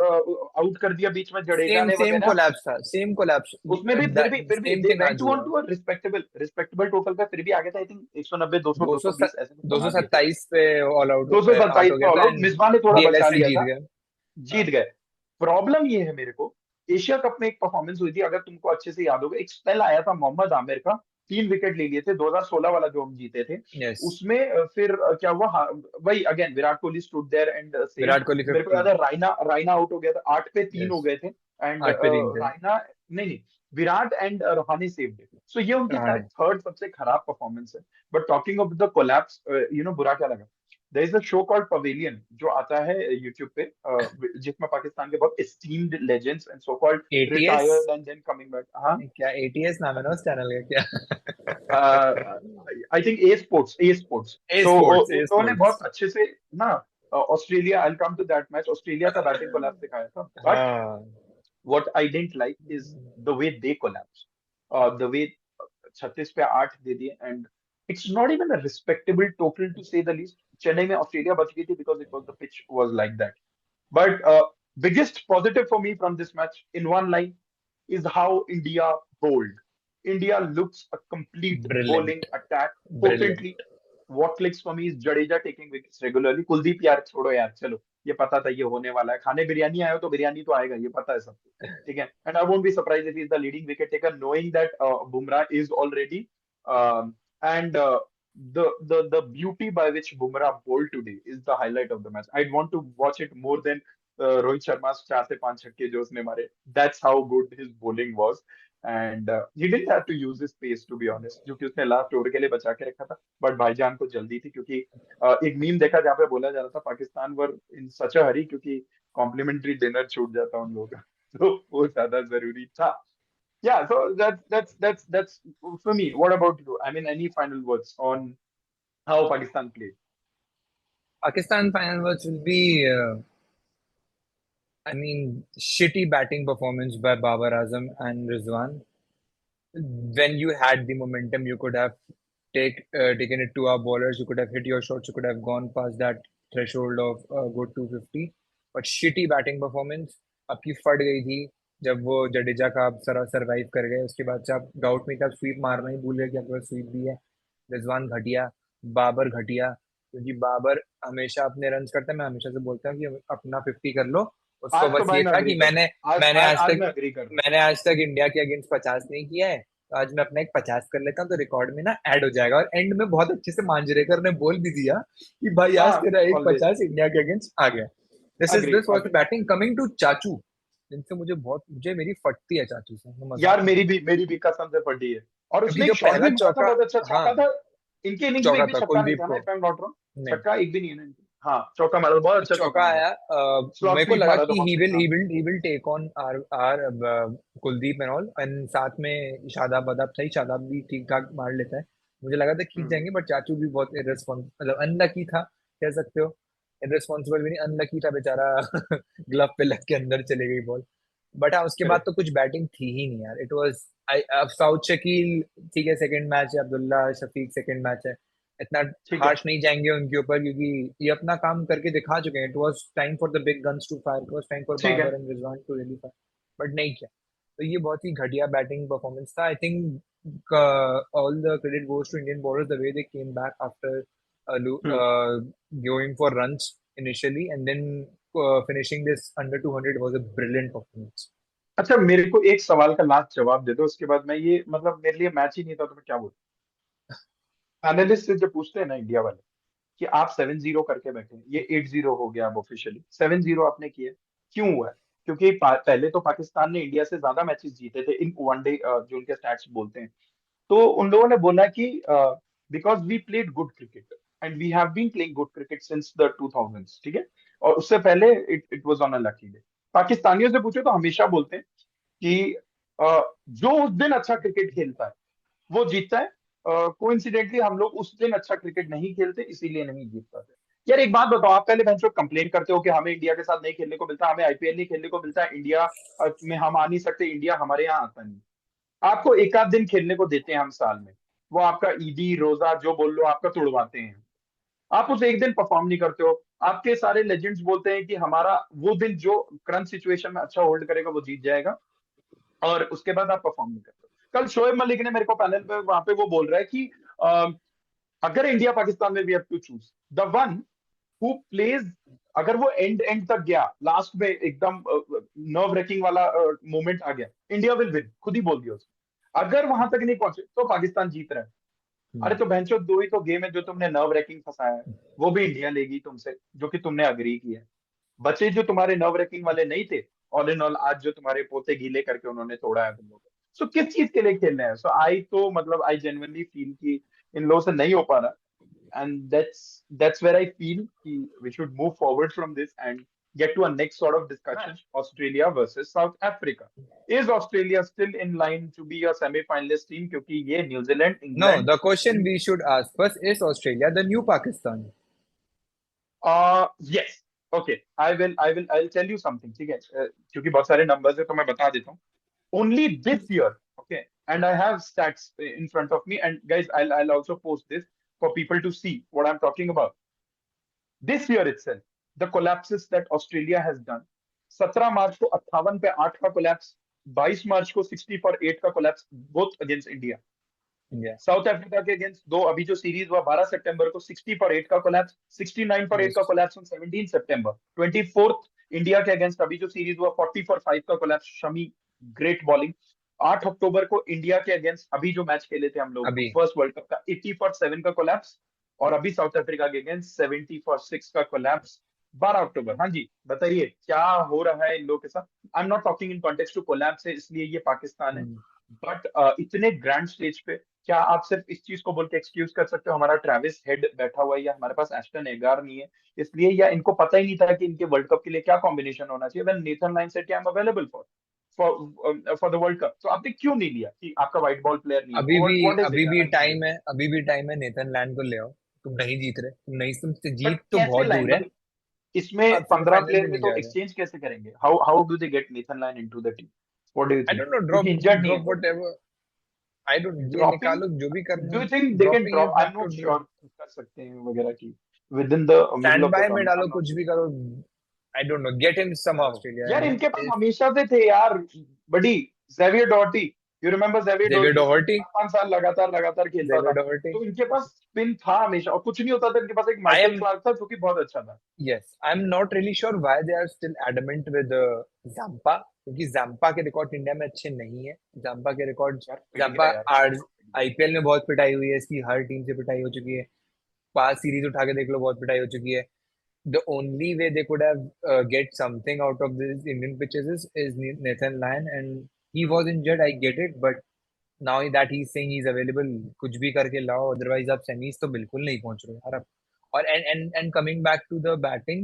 आउट कर दिया बीच में जडेजा सेम ने सेम वगैरह। कोलैप्स था, सेम कोलैप्स। उसमें भी फिर भी सेम दे थिंग वेंट आज टू ऑन हुआ। टू अ रिस्पेक्टेबल टोटल पे, फिर भी आगे था, आई थिंक 190 200 200 220 ऐसे कुछ बना दिए थे। 227 पे ऑल आउट, आउट 227 हो पे गया ऑल था, आउट, एंड मिसबा ने थोड़ा बचा डीएलएसए लिया जीत था, गया। हाँ। जीत गए। प्रॉब्लम ये है मेरे को, एशिया कप में एक परफॉर्मेंस हुई थी, अगर तुमको अच्छे से याद होगा, एक स्पेल आया था मोहम्मद आमिर का, 3 विकेट ले लिए थे, 2016 वाला जो हम जीते थे। यस। उसमें फिर क्या हुआ, वही again Virat Kohli stood there and saved. Virat Kohli मेरे को 50। याद है रायना रायना आउट हो गया था, 8 पे 3 हो यस। गए थे, एंड 8 पे 3 थे। रायना, नहीं नहीं, Virat and Rahane saved it. So ये उनकी शायद रहाणे। थर्ड सबसे खराब परफॉर्मेंस है। But talking of the collapse, you know बुरा क्या लगा, there is a show called pavilion जो आता है यूट्यूब पे, जिसमें पाकिस्तान के बहुत esteemed legends and so called ATS, retired and then coming back. हाँ, क्या एटीएस नाम है ना उस चैनल का क्या? I think uh sports, uh sports. Uh तो स्पोर्ट्स, ए उन्होंने स्पोर्ट्स। बहुत अच्छे से ना, Australia, I will come to that match, Australia का बैटिंग कोलैप्स दिखाया था। बट हाँ। what I didn't like is the way they collapsed. The way 36 पे 8 दे दिए, and it's not even a respectable total to say the least. Chennai में Australia बच गई थी because it was the pitch was like that. But biggest positive for me from this match in one line is how India bowled. India looks a complete bowling brilliant, attack potently. Brilliant. What clicks for me is Jadeja taking wickets regularly. Kuldeep यार छोड़ो यार, चलो, ये पता था ये होने वाला है, खाने बिरयानी आयो तो बिरयानी तो आएगा, ये पता है सबको, ठीक है। And I won't be surprise if he is the leading wicket taker, knowing that Bumrah is already, and the beauty by which Bumrah bowled today is the highlight of the match. I'd want to watch it more than Rohit Sharma's 4 से 5 छक्के जो उसने मारे. That's how good his bowling was. And he didn't have to use his pace to be honest, जो कि उसने last over के लिए बचा के रखा था। बट भाईजान को जल्दी थी, क्योंकि एक मीम देखा जहाँ पे बोला जा रहा था पाकिस्तान वर इन सच अ हरी, क्योंकि कॉम्प्लीमेंट्री डिनर छूट जाता उन लोगों का, तो वो ज्यादा जरूरी था। Yeah, so that's for me. What about you? I mean, any final words on how Pakistan played? Pakistan final words will be, I mean, shitty batting performance by Babar Azam and Rizwan. When you had the momentum, you could have taken it to our bowlers. You could have hit your shots. You could have gone past that threshold of good 250. But shitty batting performance. आपकी फट गई थी जब वो जडेजा का आप survive कर गए, उसके बाद से आप डाउट में तब स्वीप मारना ही भूल गए कि आपके पास स्वीप भी है। रिजवान घटिया, बाबर घटिया, क्योंकि बाबर हमेशा अपने रन करता है। मैं हमेशा से बोलता हूँ कि अपना 50 कर लो उसको आज तो बस भाई ये मैं था अग्री कि करता हूँ, मैंने आज आज तक मैं अग्री करता हूँ। मैंने आज तक इंडिया के अगेंस्ट 50 नहीं किया है, तो आज मैं अपना एक 50 कर लेता हूँ, तो रिकॉर्ड में ना ऐड हो जाएगा। और एंड में बहुत अच्छे से मांजरेकर ने बोल भी दिया कि भाई आज हाँ तेरा एक ऑलवेज 50 इंडिया के अगेंस्ट आ गया। Agree this was the agree. Batting coming to चाचू, जिनसे मुझे मेरी फटती है चाचू से, मैं मजाक यार नहीं। मेरी भी कसम से पड़ी है। और क्योंकि उसने जो एक शॉट पहला भी मारा था, चौका, बहुत अच्छा हाँ चौका था। इनकी इनिंग्स में चौका एक भी था छक्का नहीं कुलदीप था ना, को, if I am not wrong. नहीं छक्का एक भी नहीं है ना इनकी। हाँ चौका मारा, बहुत अच्छा चौका चौका मारा। आया। स्लॉट मेरे को स्वीप लगा मारा था कि बहुत ही सही, विल हाँ। He will he will take on our our Kuldeep and all, and साथ में शादाब वादाब था ही, शादाब भी ठीक ठाक मार लेता है। मुझे लगा था खींच हम्म, जाएंगे, बट चाचू भी बहुत इररिस्पॉन्सिबल, मतलब अनलकी था, कह सकते हो। इररिस्पॉन्सिबल भी नहीं, अनलकी था बेचारा। ग्लव पे लग के अंदर चली गई बॉल। बट हाँ, उसके बाद correct। तो कुछ बैटिंग थी ही नहीं यार। इट वाज, अब साउथ शकील ठीक है, सेकंड मैच है, अब्दुल्ला शफीक सेकंड मैच है, इतना ठीक है। हार्श नहीं जाएंगे उनके ऊपर, क्योंकि ये अपना काम करके दिखा चुके हैं। It was time for the big guns to fire, it was time for ठीक है। Babar and Rizwan to really fire, but नहीं किया। तो ये बहुत ही घटिया बैटिंग परफॉर्मेंस था। I think all the credit goes to Indian bowlers, the way they came back after hmm. going for runs initially and then finishing this under 200 was a brilliant performance. अच्छा मेरे को एक सवाल का last जवाब दे दो, उसके बाद मैं ये, मतलब मेरे लिए मैच ही नहीं था तो मैं क्या बोलूं। एनालिस्ट से जब पूछते हैं ना इंडिया वाले कि आप 7-0 करके बैठे हैं, ये 8-0 हो गया, अब ऑफिशियली 7-0 आपने किए, क्यों हुआ है? क्योंकि पहले तो पाकिस्तान ने इंडिया से ज्यादा मैचेस जीते थे इन वनडे, जो उनके स्टैट्स बोलते हैं। तो उन लोगों ने बोला कि because we played good cricket and we have been playing good cricket since the 2000s, ठीक है। और उससे पहले it was on a lucky day. पाकिस्तानियों से पूछो तो हमेशा बोलते हैं कि जो उस दिन अच्छा क्रिकेट खेलता है वो जीतता है। कोइंसिडेंटली हम लोग उस दिन अच्छा क्रिकेट नहीं खेलते, इसीलिए नहीं जीत पाते। यार एक बात बताओ, आप पहले बेंचो कंप्लेन करते हो कि हमें इंडिया के साथ नहीं खेलने को मिलता, हमें आईपीएल नहीं खेलने को मिलता है, इंडिया में हम आ नहीं सकते, इंडिया हमारे यहाँ आता नहीं। आपको एक आध दिन खेलने को देते हैं हम साल में, वो आपका ईदी रोजा जो बोल लो आपका तोड़वाते हैं। आप उस एक दिन परफॉर्म नहीं करते हो। आपके सारे लेजेंड्स बोलते हैं कि हमारा वो दिन जो करंट सिचुएशन में अच्छा होल्ड करेगा वो जीत जाएगा, और उसके बाद आप परफॉर्म नहीं करते हो। कल शोएब मलिक ने मेरे को पैनल पे वहां पे वो बोल रहा है कि अ, अगर इंडिया पाकिस्तान में we have to choose the one who plays, अगर वो एंड एंड तक गया, लास्ट में एकदम नर्व रेकिंग वाला मोमेंट आ गया, इंडिया विल विन, खुद ही बोल दिया उसने। अगर वहां तक नहीं पहुंचे तो पाकिस्तान जीत रहा है। अरे तो बहनचोद दो ही तो गेम है जो तुमने नर्व रेकिंग फंसाया है, वो भी इंडिया लेगी तुमसे, जो कि तुमने अग्री किया है। बचे जो तुम्हारे नर्व रेकिंग वाले नहीं थे, ऑल इन ऑल आज जो तुम्हारे पोते गीले करके उन्होंने तोड़ा है तुम लोगों को। सो किस चीज के लिए खेलना है? सो आई तो मतलब आई जेन्युइनली फील कि इन लोगों से नहीं हो पा रहा। and that's where I feel we should move forward from this and get to a next sort of discussion. Australia versus South Africa. Is Australia still in line to be a semi-finalist team? क्योंकि ये New Zealand, No, England the question in we should ask first, is Australia the new Pakistan? yes, okay, I'll tell you something, ठीक है। क्योंकि बहुत सारे numbers है तो मैं बता देता हूँ। Only this year, okay, and I have stats in front of me, and guys, I'll also post this for people to see what I'm talking about. This year itself, the collapses that Australia has done, 17 मार्च को 58 पे 8 का collapse, 22 मार्च को 60 for 8 का collapse, both against India. Yeah. South Africa के against दो अभी जो series हुआ 12 सितंबर को, 60 फॉर 8 का कोलैप्स, 69 फॉर 8 का Yes. Collapse on 17 September. 24th India के अगेंस्ट अभी जो सीरीज हुआ 40 फॉर 5 का कोलैप्स, शमी ग्रेट बॉलिंग। 8 अक्टूबर को इंडिया के अगेंस्ट अभी जो मैच खेले थे हम लोग अभी फर्स्ट वर्ल्ड कप का, 80 फॉर 7 का कोलैप्स। और अभी साउथ अफ्रीका के अगेंस्ट 70 फॉर 6 का कोलैप्स 12 अक्टूबर। हाँ जी बताइए क्या हो रहा है इन लोगों के साथ। I am not talking in context to collapse है इसलिए ये पाकिस्तान है, Hmm. बट इतने ग्रैंड स्टेज पे क्या आप सिर्फ इस चीज को बोल के एक्सक्यूज कर सकते हो हमारा ट्रेविस हेड बैठा हुआ है या हमारे पास एस्टन एगार नहीं है इसलिए, या इनको पता ही नहीं था कि इनके वर्ल्ड कप के लिए क्या कॉम्बिनेशन होना चाहिए when Nathan line said I am available for for the world cup. तो आपने क्यों नहीं लिया कि आपका व्हाइट बॉल प्लेयर नहीं है? What is it? अभी भी टाइम है, नेथन लैंड को ले आओ। तुम नहीं जीत रहे, तुमसे बट जीत तो कैसे बहुत लाइन, दूर है। मतलब इसमें आप 15 सेमीफाइनल प्लेयर भी में नहीं तो जा रहे। एक्सचेंज कैसे करेंगे? How do they get Nathan Lyon into the team? What do you I think? Don't know, क्योंकि इंजर्ड नहीं है ड्रॉप वो। व्हाटएवर। आई डोंट, ये ड्रॉपिंग, निकालो जो भी करना डू है। You think they can dropping you drop? I have am to not do. Sure कर सकते हैं वगैरह की with in the middle stand of the by में टूर्नामेंट, आई डालो, एम नॉट कुछ श्योर। भी करो। I don't know, get him some Australia यार एंड इनके पास इफ हमेशा से थे यार, बड़ी जेवियर डॉटी, you remember Xavier Xavier Doherty, Doherty, 5 साल लगातार खेलता था, जेवियर डोहर्टी। तो इनके पास स्पिन था हमेशा, और कुछ नहीं होता था, इनके पास एक आई माइकल एम क्लार्क था जो कि बहुत अच्छा था। Yes, I'm not really sure why they are still adamant with Zampa, क्योंकि Zampa के रिकॉर्ड इंडिया में अच्छे नहीं है। Zampa के रिकॉर्ड, यार पिट Zampa गया यार, आर बहुत पिट गया। आईपीएल में बहुत पिटाई हुई है इसकी, हर टीम से पिटाई हो चुकी है। पास सीरीज उठा के देख लो, बहुत पिटाई हो चुकी है। The only way they could have get something out of these Indian pitches is Nathan Lyon, and he was injured. I get it, but now that he's saying he's available, कुछ भी करके लाओ, otherwise आप semis तो बिल्कुल नहीं पहुंच रहे यार आप। और and coming back to the batting,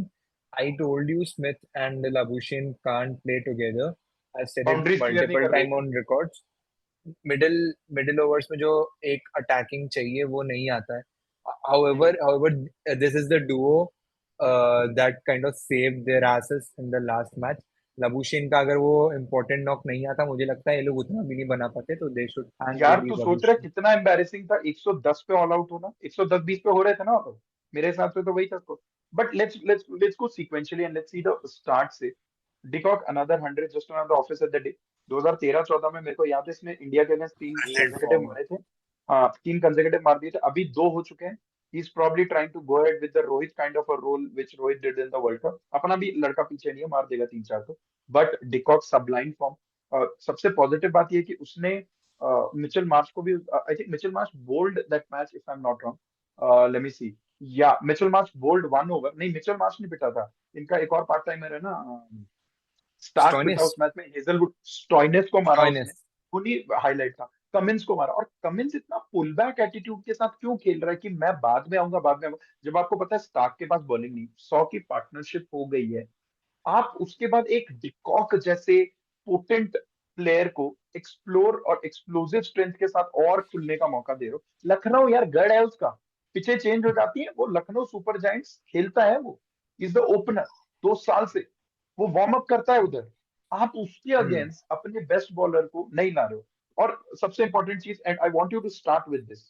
I told you Smith and Labuschagne can't play together. I've said it boundaries clear नहीं multiple कर रहे time थे। on records. Middle middle overs में जो एक अटैकिंग चाहिए वो नहीं आता है। However, this is the duo that kind of saved their asses in the last match. Labuschagne का अगर वो इम्पोर्टेंट नॉक नहीं आता, मुझे लगता है ये लोग उतना भी नहीं बना पाते, तो दे शुड थैंक यार रियली तू सोच रहा है लबुशेन। कितना एम्बैरेसिंग था 110 पे ऑल आउट होना, 110-20 पे हो रहे थे ना ऑल आउट, मेरे हिसाब से तो वही था score. But let's go sequentially and let's see the start से। De Kock another 100 just on the office at the day. 2013-14 में मेरे को याद है इसने इंडिया के अगेंस्ट 3 स्टैंडर्ड कंसेक्यूटिव फॉर्म। मारे थे। हाँ, 3 कंसेक्यूटिव मार दिए थे, अभी 2 हो चुके हैं। He is probably trying to go ahead with the Rohit kind of a role which Rohit did in the world cup. अपना भी लड़का पीछे नहीं है, मार देगा 3-4 तो। But de Kock sublime form. सबसे पॉजिटिव बात ये है कि उसने मिचेल मार्श को भी, I think Mitchell Marsh bowled that match if I am not wrong, let me see. या मिचेल मार्श बोल्ड 1 ओवर, नहीं मिचेल मार्श नहीं पिटा था, इनका एक और पार्ट टाइमर है ना, स्टार्क पिटा स्टोइनिस। उस मैच में, हेजलवुड स्टॉइनिस को मारा उसने, स्टोइनिस। उन्हीं हाईलाइट था। कमिंस को मारा, और कमिंस इतना पुल बैक एटीट्यूड के साथ क्यों खेल रहा है कि मैं बाद में आऊंगा, जब आपको पता है स्टार्क के पास बॉलिंग नहीं, 100 की पार्टनरशिप हो गई है। आप उसके बाद एक डिकॉक जैसे पोटेंट प्लेयर को एक्सप्लोर और एक्सप्लोसिव स्ट्रेंथ के साथ और खुलने का मौका दे रहे हो। लखनऊ यार गढ़ है उसका, पिछे चेंज हो जाती है, वो लखनऊ सुपर जायंट्स खेलता है, वो इज द ओपनर 2 साल से, वो वार्म अप करता है उधर। आप उसके हम्म। अगेंस्ट अपने बेस्ट बॉलर को नहीं ला रहे हो। और सबसे इंपॉर्टेंट चीज, and I want you to start with this,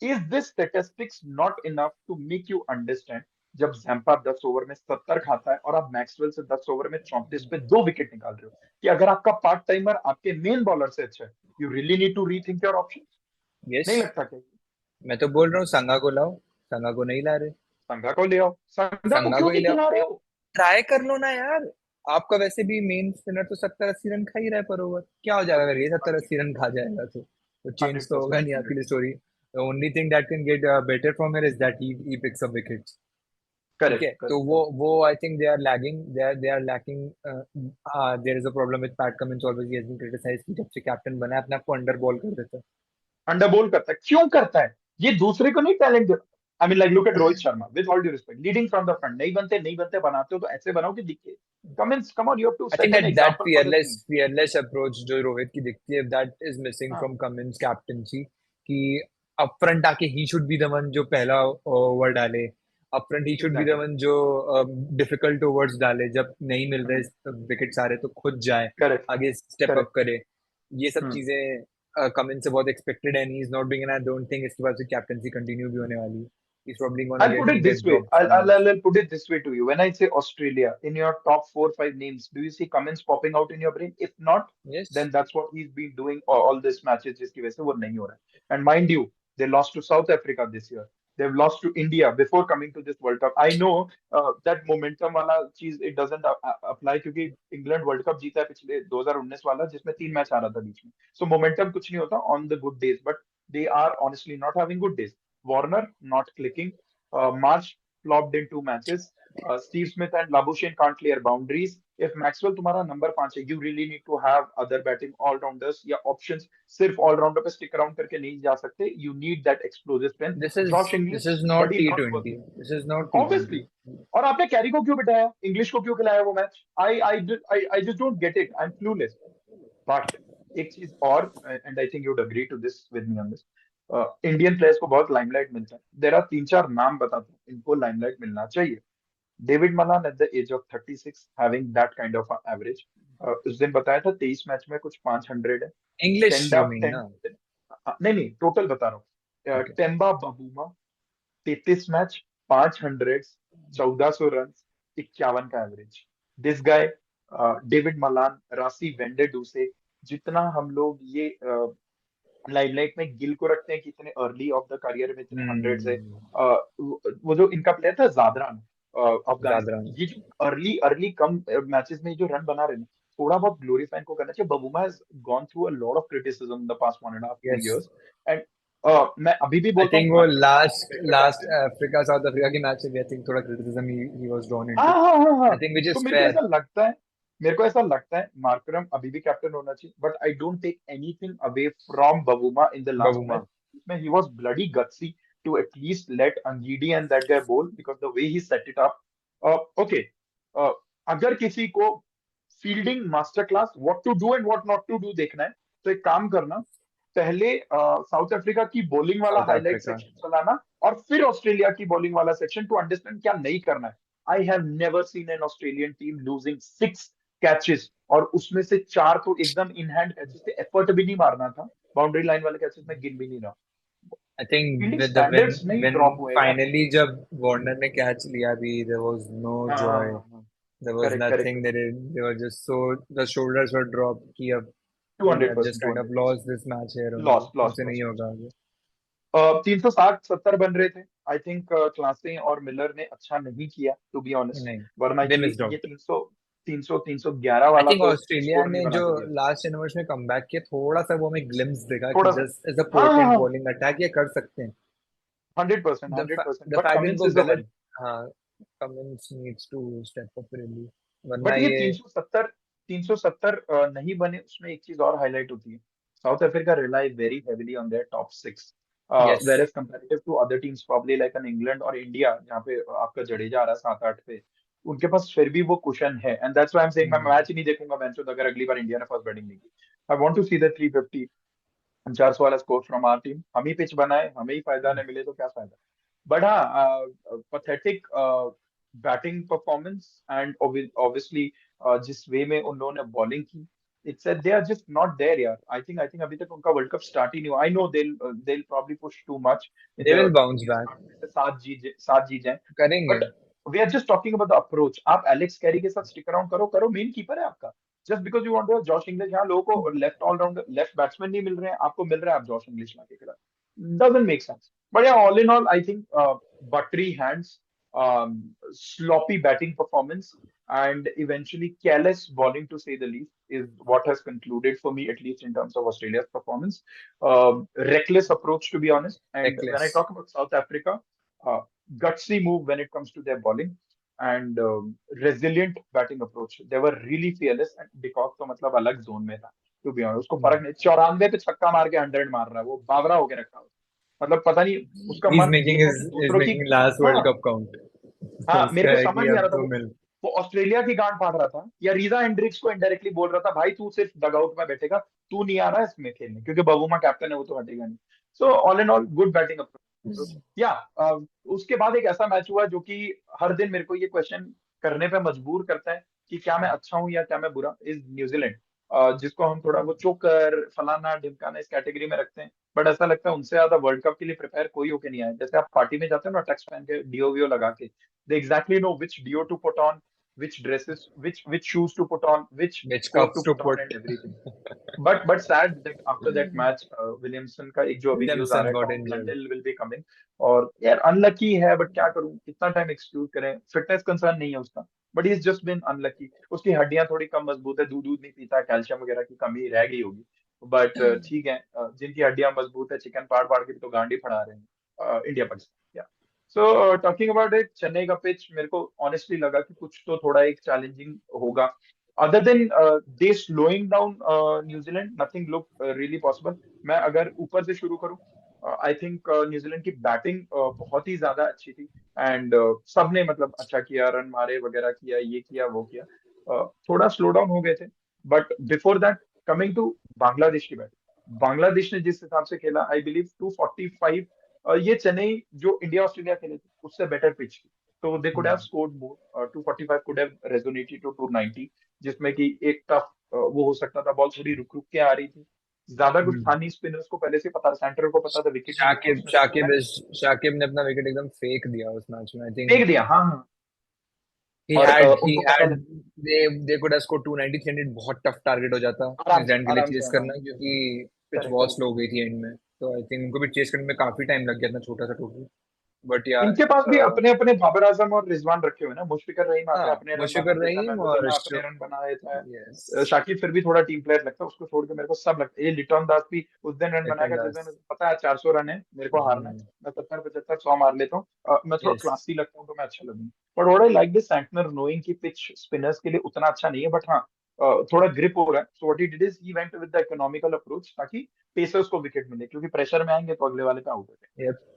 is this statistics not enough to make you understand, जब जैम्पा 10 ओवर में 70 खाता है और आप मैक्सवेल से 10 ओवर में 34 पे 2 विकेट निकाल रहे हो, कि अगर आपका पार्ट टाइमर आपके मेन बॉलर से अच्छा है, you really need to rethink your option. Yes, नहीं लगता क्या? मैं तो बोल रहा हूँ संगा को लाओ, संगा को नहीं ला रहे। संघा को ले आओ, संघा को संगा क्यों को ही नहीं लाओ, खिला रहे हो? ट्राई कर लो ना यार। आपका वैसे भी मेन स्पिनर तो 70-80 रन खा ही रहा है पर ओवर, क्या हो जाएगा अगर ये 70-80 रन खा जाएगा तो चेंज तो होगा 100%, नहीं आपके लिए 100%। Story. The only thing that can get better from here is that he picks up wickets. ठीक है, करेक्ट, तो करेक्ट, वो I think they are lagging, they are lacking. There is a problem with Pat Cummins, always he has been criticised कि जब से captain बना है अपने आप को अंडर बॉल कर देता है। अंडर बोल करता है, क्यों करता है? ये दूसरे को नहीं टैलेंट दे। I mean like look at Rohit Sharma, with all due respect, leading from the front, नहीं बनते बनाते हो तो ऐसे बनाओ कि दिखे। Cummins, come on, you have to I set think an that example for the fearless team. fearless approach जो रोहित की दिखती है, that is missing हाँ, from Cummins captaincy, कि upfront आके he should be the one जो पहला ओवर डाले, upfront he should be the exactly. one जो difficult overs डाले, जब नहीं मिल रहे विकेट सारे तो खुद जाए करेक्ट, आगे स्टेप अप करेक्ट। करे। ये सब चीजें कमिंस से बहुत एक्सपेक्टेड है, and he is not doing, and I don't think इसके बाद से कैप्टनसी कंटिन्यू भी होने वाली है। He's probably gonna I'll put it get this way. dropped soon enough. I'll put it this way to you. When I say Australia, in your top 4 5 names, do you see Cummins popping out in your brain? If not, Yes. then that's what he's been doing all these matches जिसकी वजह से वो नहीं हो रहा है. And mind you, they lost to South Africa this year. They've lost to India before coming to this World Cup. I know that momentum वाला चीज it doesn't apply, क्योंकि इंग्लैंड वर्ल्ड कप जीता है पिछले 2019 वाला, जिसमें 3 मैच आ रहा था बीच में. So momentum कुछ नहीं होता on the good days, but they are honestly not having good days. Warner not clicking. March flopped in 2 matches. Steve Smith and Labuschagne can't clear boundaries. If Maxwell तुम्हारा number 5 है, you really need to have other batting all-rounders या options. सिर्फ all-rounder पे stick around करके नहीं जा सकते. You need that explosive strength. This Josh is English, this is not but he's not T20. working. This is not T20. Obviously. और आपने carry को क्यों बिठाया, इंग्लिश को क्यों खिलाया वो match? I just don't get it. I'm clueless. But एक चीज और, and I think you'd agree to this with me on this, Indian players को बहुत लाइमलाइट मिलता है। देयर आर 3 4 नाम बताता हूँ, इनको लाइमलाइट मिलना चाहिए। David Malan at the age of 36 having that kind of average. उस दिन बताया था 23 मैच में कुछ 500 है। English, टेंडा you mean, टें, na? नहीं टोटल बता रहा हूँ। Okay. Temba Bavuma 33 match, 500, 1400 run, 51 का average. This guy, David Malan, Rassie van der Dussen, जितना हम लोग ये लाइमलाइट में गिल को रखते हैं कि इतने अर्ली ऑफ द करियर में इतने हंड्रेड से वो जो इनका प्लेयर था जादरान, ज्यादा। अफगानिस्तान, ये जो अर्ली अर्ली कम मैचेस में जो रन बना रहे हैं, थोड़ा बहुत ग्लोरीफाई इनको करना चाहिए। बबूमा has gone through a lot of criticism the past 1.5 2 yes, years and मैं अभी भी आई बोलता हूँ थिंक वो Markram is last better last batsman. Africa south Africa के मैच से भी आई थिंक थोड़ा क्रिटिसिज्म ही वाज ड्रॉन हाँ इनटू, हाँ हाँ हाँ। आई थिंक व्हिच तो इज मेरे को ऐसा फेयर। लगता है, मेरे को ऐसा लगता है मार्करम अभी भी कैप्टन होना चाहिए, but I don't take anything away from Bavuma in the last Bavuma, match. इसमें he was bloody gutsy to at least let Ngidi and that guy bowl because the way he set it up. Okay, अगर किसी को fielding master class what to do and what not to do देखना है, तो एक काम करना, पहले साउथ अफ्रीका की बॉलिंग वाला साउथ हाईलाइट अफ्रीका। सेक्शन चलाना, और फिर ऑस्ट्रेलिया की बॉलिंग वाला सेक्शन टू अंडरस्टैंड क्या नहीं करना है। I have never seen an Australian team losing 6 catches, और उसमें से 4 तो एकदम इन हैंड कैचेस थे, एफर्ट भी नहीं मारना था, बाउंड्री लाइन वाले कैचेस में गिन भी नहीं रहा। I think fielding with the when standards नहीं व्हेन ड्रॉप हुए यार। फाइनली जब वार्नर ने कैच लिया भी, देयर वाज नो हाँ हाँ जॉय, हाँ हाँ। There was correct correct nothing, they were just so, the shoulders were drop कि अब to we hundred have percent just to kind of hundred lost this match here percent only, loss loss हमसे नहीं loss. होगा आगे। 360 70 बन रहे थे। I think क्लासे और मिलर ने अच्छा नहीं किया टू बी ऑनेस्ट, नहीं, वरना दे ये मिस्ड ये आउट। 300 311 आई वाला थिंक तो ऑस्ट्रेलिया स्कोर ने नहीं बना जो के दिया। लास्ट इनिंग्स में कमबैक किया, थोड़ा सा वो हमें ग्लिम्स दिखा कि थोड़ा सा, जस्ट एज अ हाँ हाँ पोटेंट हाँ, बॉलिंग अटैक ये कर सकते हैं। 100% the 100%, the but fact Cummins इनको इज अ वेदर, वन। हाँ, Cummins needs to step up really, वरना बट ये ये। 370 नहीं बने, उसमें एक चीज और हाईलाइट होती है, South Africa rely very heavily on their top 6, yes. Whereas comparative to other teams probably like an England और इंडिया, जहाँ पे आपका जडेजा आ रहा है 7 8 पे, उनके पास फिर भी वो कुशन है, and that's why I am saying मैं मैच ही नहीं देखूंगा मैच, अगर अगली बार इंडिया ने फर्स्ट बैटिंग नहीं की। I want to see the 350 400 वाला स्कोर फ्रॉम आवर टीम, हम ही पिच बनाए, हमें ही फायदा नहीं मिले तो क्या फायदा। बट हाँ, pathetic batting performance, and obviously जिस वे में उन लोगों ने बॉलिंग की, it's they are just not there यार। आई थिंक अभी तक उनका वर्ल्ड कप स्टार्ट ही नहीं हुआ। I know they'll probably push too much in they the will bounce ये बैक, start में से सात जीत जाए, करेंगे। But we are just talking about the approach. आप एलेक्स कैरी के साथ स्टिक अराउंड करो करो, मेन कीपर है आपका। Just because you want to Josh Inglis, यहाँ लोगों को लेफ्ट ऑलराउंडर लेफ्ट बैट्समैन नहीं मिल रहे हैं, आपको मिल रहा है, आप जॉश इंग्लिश ला के खिला, doesn't make sense. But yeah, all in all, I think buttery hands, sloppy batting performance, and eventually careless bowling, to say the least, is what has concluded for me, at least in terms of Australia's performance. Reckless approach, to be honest. And when I necklace. talk about South Africa, uh, gutsy move when it comes to their bowling, and resilient batting approach. They were really fearless, and because तो मतलब अलग zone में था, to be honest. उसको फर्क नहीं, 94 पे छक्का मार के 100 मार रहा है, वो बावरा होके रखा है। मतलब पता नहीं, उसका ही इज मन ये मेकिंग है कि इज दूसरों की। मेकिंग लास्ट वर्ल्ड हाँ कप काउंट। हाँ, मेरे उसका को है समझ कि नहीं आ अब रहा था तो वो मिल। वो ऑस्ट्रेलिया की गांड फाड़ रहा था, या रीजा हेंड्रिक्स को इनडायरेक्टली बोल रहा था, भाई तू सिर्फ डगआउट में बैठेगा, तू नहीं आ रहा है इसमें खेलने, क्योंकि बबूमा कैप्टन है, वो तो हटेगा नहीं। So all in all good batting approach या। उसके बाद एक ऐसा मैच हुआ जो कि हर दिन मेरे को ये क्वेश्चन करने पे मजबूर करता है कि क्या मैं अच्छा हूं या क्या मैं बुरा, इज न्यूजीलैंड, जिसको हम थोड़ा वो चोकर फलाना ढिमकाना इस कैटेगरी में रखते हैं। बट ऐसा लगता है उनसे ज्यादा वर्ल्ड कप के लिए प्रिपेयर कोई होके नहीं आया। जैसे आप पार्टी में जाते हो ना, टक्स पहन के डीओ वीओ लगा के, they exactly know which deo to put on, which dresses, which shoes to put on, which which coat to cups to put on, put. and everything. But sad that after that match, Williamson का एक जो अभी news आ Williamson रहा है, got Tom injured. Blundell will be coming, और यार unlucky है, but क्या करूं, कितना टाइम एक्सक्यूज करें, फिटनेस कंसर्न नहीं है उसका, but he is just been unlucky. उसकी हड्डियां थोड़ी कम मजबूत है, दूध दूध नहीं पीता, कैल्शियम वगैरह की कमी रह गई होगी। बट ठीक है, जिनकी हड्डियां मजबूत है, चिकन फाड़ फाड़ के भी तो गांडी फड़ा रहे हैं India Pakistan. So talking about it, Chennai का पिच मेरे को ऑनेस्टली लगा कि कुछ तो थोड़ा एक चैलेंजिंग होगा। Other than they slowing down New Zealand, nothing look really possible. मैं अगर ऊपर से शुरू करूं, आई थिंक न्यूजीलैंड की बैटिंग बहुत ही ज्यादा अच्छी थी, एंड सबने मतलब अच्छा किया, रन मारे वगैरह किया, ये किया वो किया। थोड़ा स्लो डाउन हो गए थे, but before that, coming to Bangladesh की बैटिंग, बांग्लादेश ने जिस हिसाब से खेला, आई बिलीव 245, ये चेन्नई जो इंडिया ऑस्ट्रेलिया खेले थे उससे बेटर पिच थी, तो they could have scored more. 245 could have resonated to 290, जिसमें कि एक टफ वो हो सकता था, बॉल थोड़ी रुक रुक के आ रही थी, ज्यादा कुछ था नहीं, स्पिनर्स को पहले से पता, सेंटर को पता था विकेट नहीं गिरना, शाकिब उसने सोचा मैं शाकिब शाकिब ने अपना विकेट एकदम फेक दिया उस मैच में, आई थिंक। फेंक दिया। हाँ हाँ he और had he उनको पता had लग they could have scored 290 300, बहुत टफ टारगेट हो जाता न्यूजीलैंड के लिए आराम से चेस हाँ। करना, क्योंकि पिच करेक्ट बहुत करेक्ट। स्लो हो गई थी एंड में। तो आई थिंक उनको भी चेस करने में काफी टाइम लग गया था, छोटा सा टोटल। बट यार इनके पास भी अपने अपने बाबर आजम और रिजवान रखे हुए ना, मुशफिकर रहीम आते हाँ, हैं अपने रन बना मुशफिकुर देता है, रहीम महमूद और उल्लाह अपने रन बना देता यस है, शाकिब फिर भी थोड़ा टीम प्लेयर लगता है, उसको छोड़ के मेरे को सब लगता है। ये लिटन दास भी उस दिन रन बनाएगा जिस दिन पता है 400 रन है, मेरे को हारना है, मैं 70 75 100 मार लेता हूँ, मैं थोड़ा यस। क्लासी लगता हूँ तो मैं अच्छा लगूंगा। But what I like this Santner knowing कि पिच स्पिनर्स के लिए उतना अच्छा नहीं है, बट हाँ थोड़ा ग्रिप हो रहा है। So what he did is he went with the economical approach, ताकि पेसर्स को विकेट मिले, क्योंकि प्रेशर में आएंगे तो अगले वाले पे आउट हो जाएंगे। यप।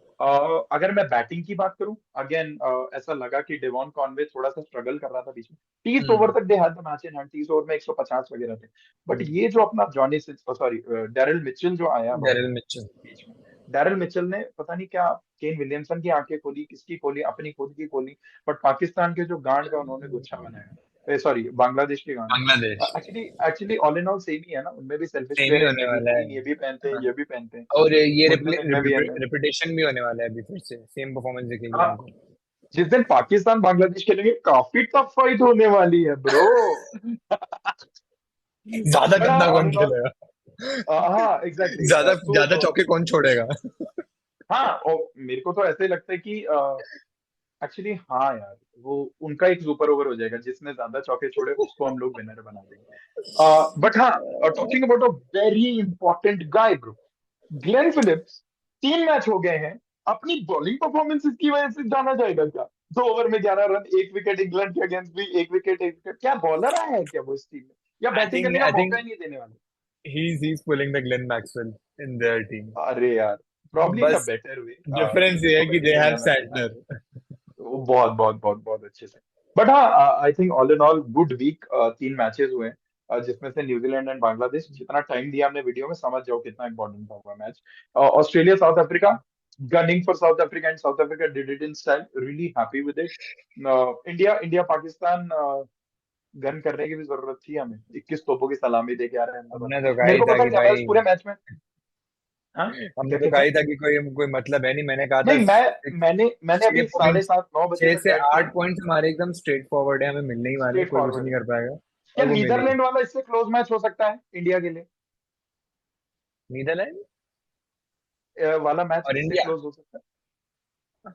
अगर मैं बैटिंग की बात करूं, अगेन ऐसा लगा कि डेवॉन कॉनवे थोड़ा सा स्ट्रगल कर रहा था बीच में, 30 ओवर तक they had the match in hand, 30 over में 150 वगैरह थे। बट ये जो अपना जॉनी सॉरी डैरिल मिचेल जो आया बहुत डेरिल मिचेल। बीच में, डैरिल मिचेल ने पता नहीं क्या केन विलियमसन की आंखें खोली, किसकी खोली, अपनी खुद की खोली, बट पाकिस्तान के जो गांड का उन्होंने गुच्छा बनाया, सॉरी बांग्लादेश के गांड बांग्लादेश का। Actually actually all in all same ही है ना, उनमें भी सेल्फिश सेम ही प्लेयर है, होने नेवी वाला है। ग्रीन ये भी पहनते हैं, हाँ। ये भी पहनते हैं, और ये मुस्लिम इनमें भी है। रिपीटेशन भी होने वाला है अभी, फिर से सेम परफॉर्मेंस दिखेगी हाँ, हमको। जिस दिन पाकिस्तान बांग्लादेश खेलेंगे काफी टफ फाइट होने वाली है ब्रो। ज्यादा बड़ा गंदा ऑल कौन इन ऑल, खेलेगा? हाँ एग्जैक्टली ज्यादा तो ज्यादा चौके कौन छोड़ेगा? हाँ, और मेरे को तो ऐसे लगता है कि एक्चुअली हाँ यार, वो उनका एक सुपर ओवर हो जाएगा, जिसने ज्यादा चौके छोड़े उसको हम लोग विनर बना देंगे। बट हाँ, talking about a very important guy bro, Glenn Phillips, 3 match हो गए हैं, अपनी बॉलिंग परफॉर्मेंसेस की वजह से जाना जाएगा क्या? 2 ओवर में 11 रन, 1 विकेट, इंग्लैंड के अगेंस्ट भी 1 विकेट 1 विकेट, क्या बॉलर आया है क्या वो इस टीम में, या आई बैटिंग थिंक करने का आई मौका थिंक ही नहीं देने वाले? he's pulling the Glenn Maxwell in their team. अरे यार, प्रॉब्ली इन अ बस बेटर वे, डिफरेंस ये उसको है कि पहले दे ही हो हैव जाना चाहिए था। सैंटनर। वो बहुत बहुत बहुत बहुत अच्छे से। बट हाँ, I think all in all good week, 3 matches हुए हैं, जिसमें से न्यूजीलैंड एंड बांग्लादेश, जितना टाइम दिया हमने वीडियो में समझ जाओ कितना इंपॉर्टेंट था हुआ match. Australia south Africa, gunning for south Africa and south Africa did it in style, really happy with it. India India Pakistan gun करने की भी जरूरत थी हमें, 21 तोपों की सलामी दे के आ रहे हैं हमने तो कहा मेरे ही को था पता है कि क्या मैं उस भाई, पूरे मैच में, हाँ हमने क्या तो कहते कहा हैं? ही था कि कोई कोई मतलब है नहीं। मैंने कहा था नहीं मैंने छह अभी पॉइंट 7:30 9 बजे छह तक से बैठ के आठ पॉइंट हमारे एकदम स्ट्रेट फॉरवर्ड है, हमें मिलने ही वाले हैं, स्ट्रेट कोई कुछ फॉरवर्ड नहीं है। कर पाएगा। क्या और वो मिल ही गए। नीदरलैंड वाला इससे क्लोज मैच हो सकता है इंडिया के लिए? नीदरलैंड वाला मैच और इससे इंडिया। क्लोज हो सकता है?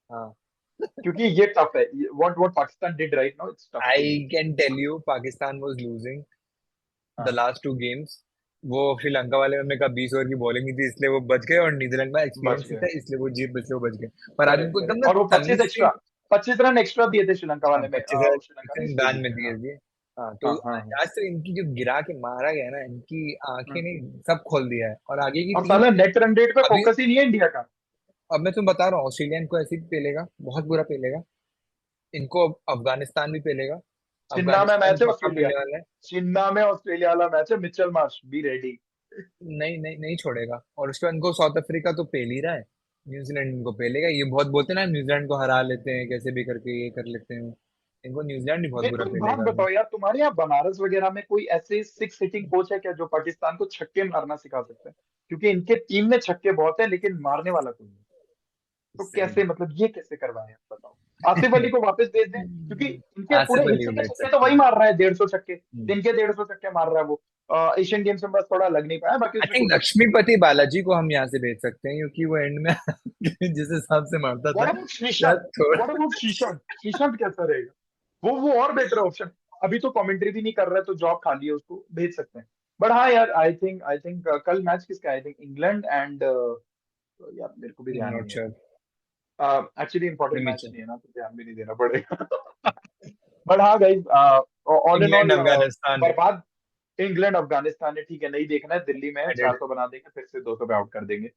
हाँ। क्योंकि ये टफ है, what what Pakistan did right now, it's tough to I win. Can tell you Pakistan was losing the हाँ, लास्ट 2 गेम्स। वो श्रीलंका वाले में का 20 ओवर की बॉलिंग नहीं थी, इसलिए वो बच गए, और नीदरलैंड में बच एक्सपीरियंस नहीं गए। था, इसलिए वो जीत बचे, वो बच गए। पर आज करेक्ट उनको एकदम करेक्ट, ना और वो 25 तमीज एक्स्ट्रा, थी। 25 रन एक्स्ट्रा दिए थे श्रीलंका हाँ, वाले में, 25 और श्रीलंका ने इसलिए दान में जीते। दिए हाँ दिए। हाँ, तो हाँ हाँ हाँ। आज तो इनकी जो गिरा के मारा गया ना, इनकी आंखें हम्म। ने सब खोल दिया है, और आगे की और टीम साला नेट रन रेट पे अभी। फोकस ही नहीं है इंडिया का। अब मैं तुम्हें बता रहा हूँ, ऑस्ट्रेलिया को ऐसे ही पेलेगा, बहुत बुरा पेलेगा। इनको अफगानिस्तान भी पेलेगा। चिन्ना में अफगानिस्तान मैच है पक्का ऑस्ट्रेलिया, पेलने वाला है। चिन्ना में ऑस्ट्रेलिया वाला मैच है, मिचेल मार्श बी रेडी। नहीं नहीं नहीं छोड़ेगा, और उसके बाद इनको साउथ अफ्रीका तो पेल ही रहा है। न्यूजीलैंड इनको पेलेगा, ये बहुत बोलते हैं ना न्यूजीलैंड को हरा लेते हैं कैसे भी करके, ये कर लेते हैं। इनको न्यूजीलैंड ही बहुत मेरे को बुरा एक बात पेलेगा अभी। बताओ यार, तुम्हारे यहाँ बनारस वगैरह में कोई ऐसे 6 हिटिंग कोच है क्या जो पाकिस्तान को छक्के मारना सिखा सकते हैं? क्योंकि इनके टीम में छक्के बहुत है लेकिन मारने वाला कोई नहीं। तो सही। कैसे, मतलब ये कैसे करवाएं आप बताओ? आसिफ अली को वापस भेज दें, क्योंकि इनके पूरे आसिफ अली को हिस्से के भेज छक्के तो सकते वही हैं। मार रहा है, 150 छक्के, दिन के 150 छक्के मार रहा है वो। एशियन गेम्स में बस थोड़ा लग नहीं पाया, बाकी आई उसने थिंक खूब अच्छे छक्के लक्ष्मीपति बालाजी को हम यहाँ से भेज सकते हैं, क्योंकि वो एंड में जिस हिसाब से मारता व्हाट था, अबाउट शायद श्रीशांत? व्हाट थोड़ा। अबाउट श्रीशांत? श्रीशांत कैसा रहेगा? वो और बेटर ऑप्शन, अभी तो कमेंट्री भी नहीं कर रहा है, तो जॉब खाली है, उसको भेज सकते हैं। बट हाँ यार, आई थिंक कल मैच किसका है? आई थिंक इंग्लैंड एंड, यार मेरे को भी ध्यान नॉट नहीं है। Sure. Actually important match premier. नहीं है ना, तो ध्यान भी नहीं देना पड़ेगा। बट हाँ guys, all in England all Afghanistan है। बर्बाद। इंग्लैंड अफगानिस्तान है, ठीक है, नहीं देखना है, दिल्ली में है, एडेड। 400 बना देंगे, फिर से 200 पे आउट कर देंगे।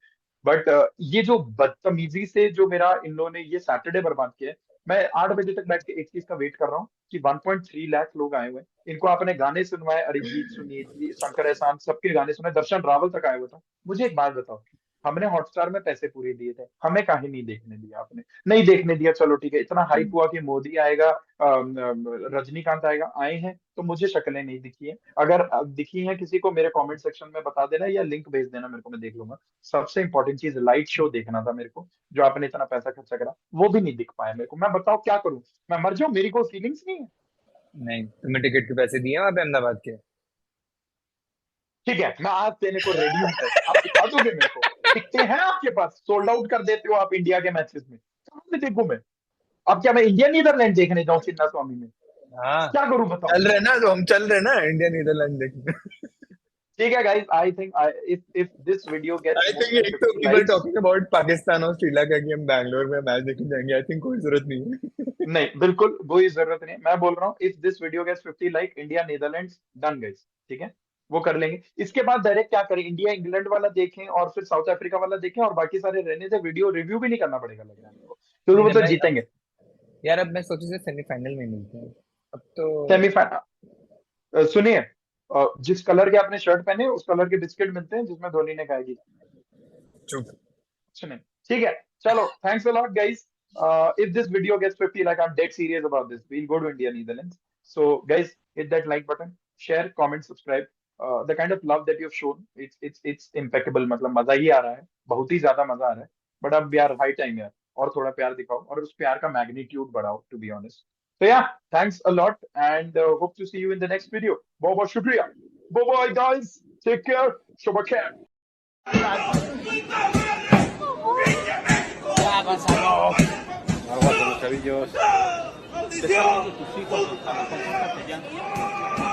बट ये जो बदतमीजी से जो मेरा इन लोगों ने ये सैटरडे बर्बाद किया है, मैं 8 बजे तक बैठ के एक चीज का वेट कर रहा हूँ कि 1.3 लाख लोग आए हुए हैं, इनको आपने गाने सुनवाए, अरिजीत सुनीत जी, शंकर एहसान, सबके गाने सुने, दर्शन रावल तक आए हुए थे। मुझे एक बात बताओ, हमने हॉटस्टार में पैसे पूरे दिए थे, हमें काहे नहीं देखने दिया आपने? नहीं देखने दिया, चलो ठीक है। इतना हाइप हुआ कि मोदी आएगा, रजनीकांत आएगा, आए हैं तो मुझे शक्लें नहीं दिखी है। अगर दिखी है किसी को, मेरे कमेंट सेक्शन में बता देना या लिंक भेज देना मेरे को, मैं देख लूंगा। सबसे इंपॉर्टेंट चीज, लाइट शो देखना था मेरे को, जो आपने इतना पैसा खर्चा करा, वो भी नहीं दिख पाया मेरे को। मैं बताओ क्या करूं? मैं मर जाऊं? मेरी कोई फीलिंग्स नहीं है? नहीं, तुम्हें टिकट के पैसे दिए वहां पे अहमदाबाद के? ठीक है, मैं आज देने को रेडी हूँ पैसे, आप दिखा दोगे मेरे को? टिकटें हैं आपके पास? सोल्ड आउट कर देते हो आप इंडिया के मैचेस में, कहाँ से देखूं मैं? अब क्या मैं इंडिया नीदरलैंड देखने जाऊं चिन्ना स्वामी में? हाँ, क्या करूं बताओ? चल रहे ना, तो हम चल रहे ना इंडिया नीदरलैंड देखने। ठीक है guys, I think if this video gets I more think then एक तो 50 we were likes, talking about Pakistan और श्रीलंका की, हम बैंगलोर में मैच देखने जाएंगे, आई थिंक कोई जरूरत नहीं है। नहीं बिल्कुल कोई जरूरत नहीं। मैं बोल रहा हूँ if this video gets 50 like, India Netherlands done guys, ठीक है? वो कर लेंगे। इसके बाद डायरेक्ट क्या करें, इंडिया इंग्लैंड वाला देखें और फिर साउथ अफ्रीका वाला देखें, और बाकी सारे रहने से वीडियो रिव्यू भी नहीं करना पड़ेगा लग रहा है मेरे को, क्योंकि नहीं वो नहीं, तो मैं जीतेंगे। यार अब मैं सोचे से सेमीफाइनल में मिलते हैं अब तो। सेमीफाइनल, सुनिए, जिस कलर के आपने शर्ट पहने उस कलर के बिस्किट मिलते हैं जिसमें धोनी ने खाएगी। चुप। सुनिए, ठीक है, चलो, thanks a lot guys. If this video gets 50 like, I'm dead serious about this, we'll go to India Netherlands. So guys, hit that like button, share, comment, subscribe. The kind of love that you've shown, it's impeccable, मतलब मजा ही आ रहा है, बहुत ही ज्यादा मजा आ रहा है। बट अब यार हाई टाइम यार, और थोड़ा प्यार दिखाओ और उस प्यार का मैग्नीट्यूड बढ़ाओ, to be honest. So yeah, thanks a lot and hope to see you in the next video. बहुत बहुत शुक्रिया। Bye bye guys, take care, Shubha Khan. Agua con los chavillos. Te tus hijos, a lo mejor castellano.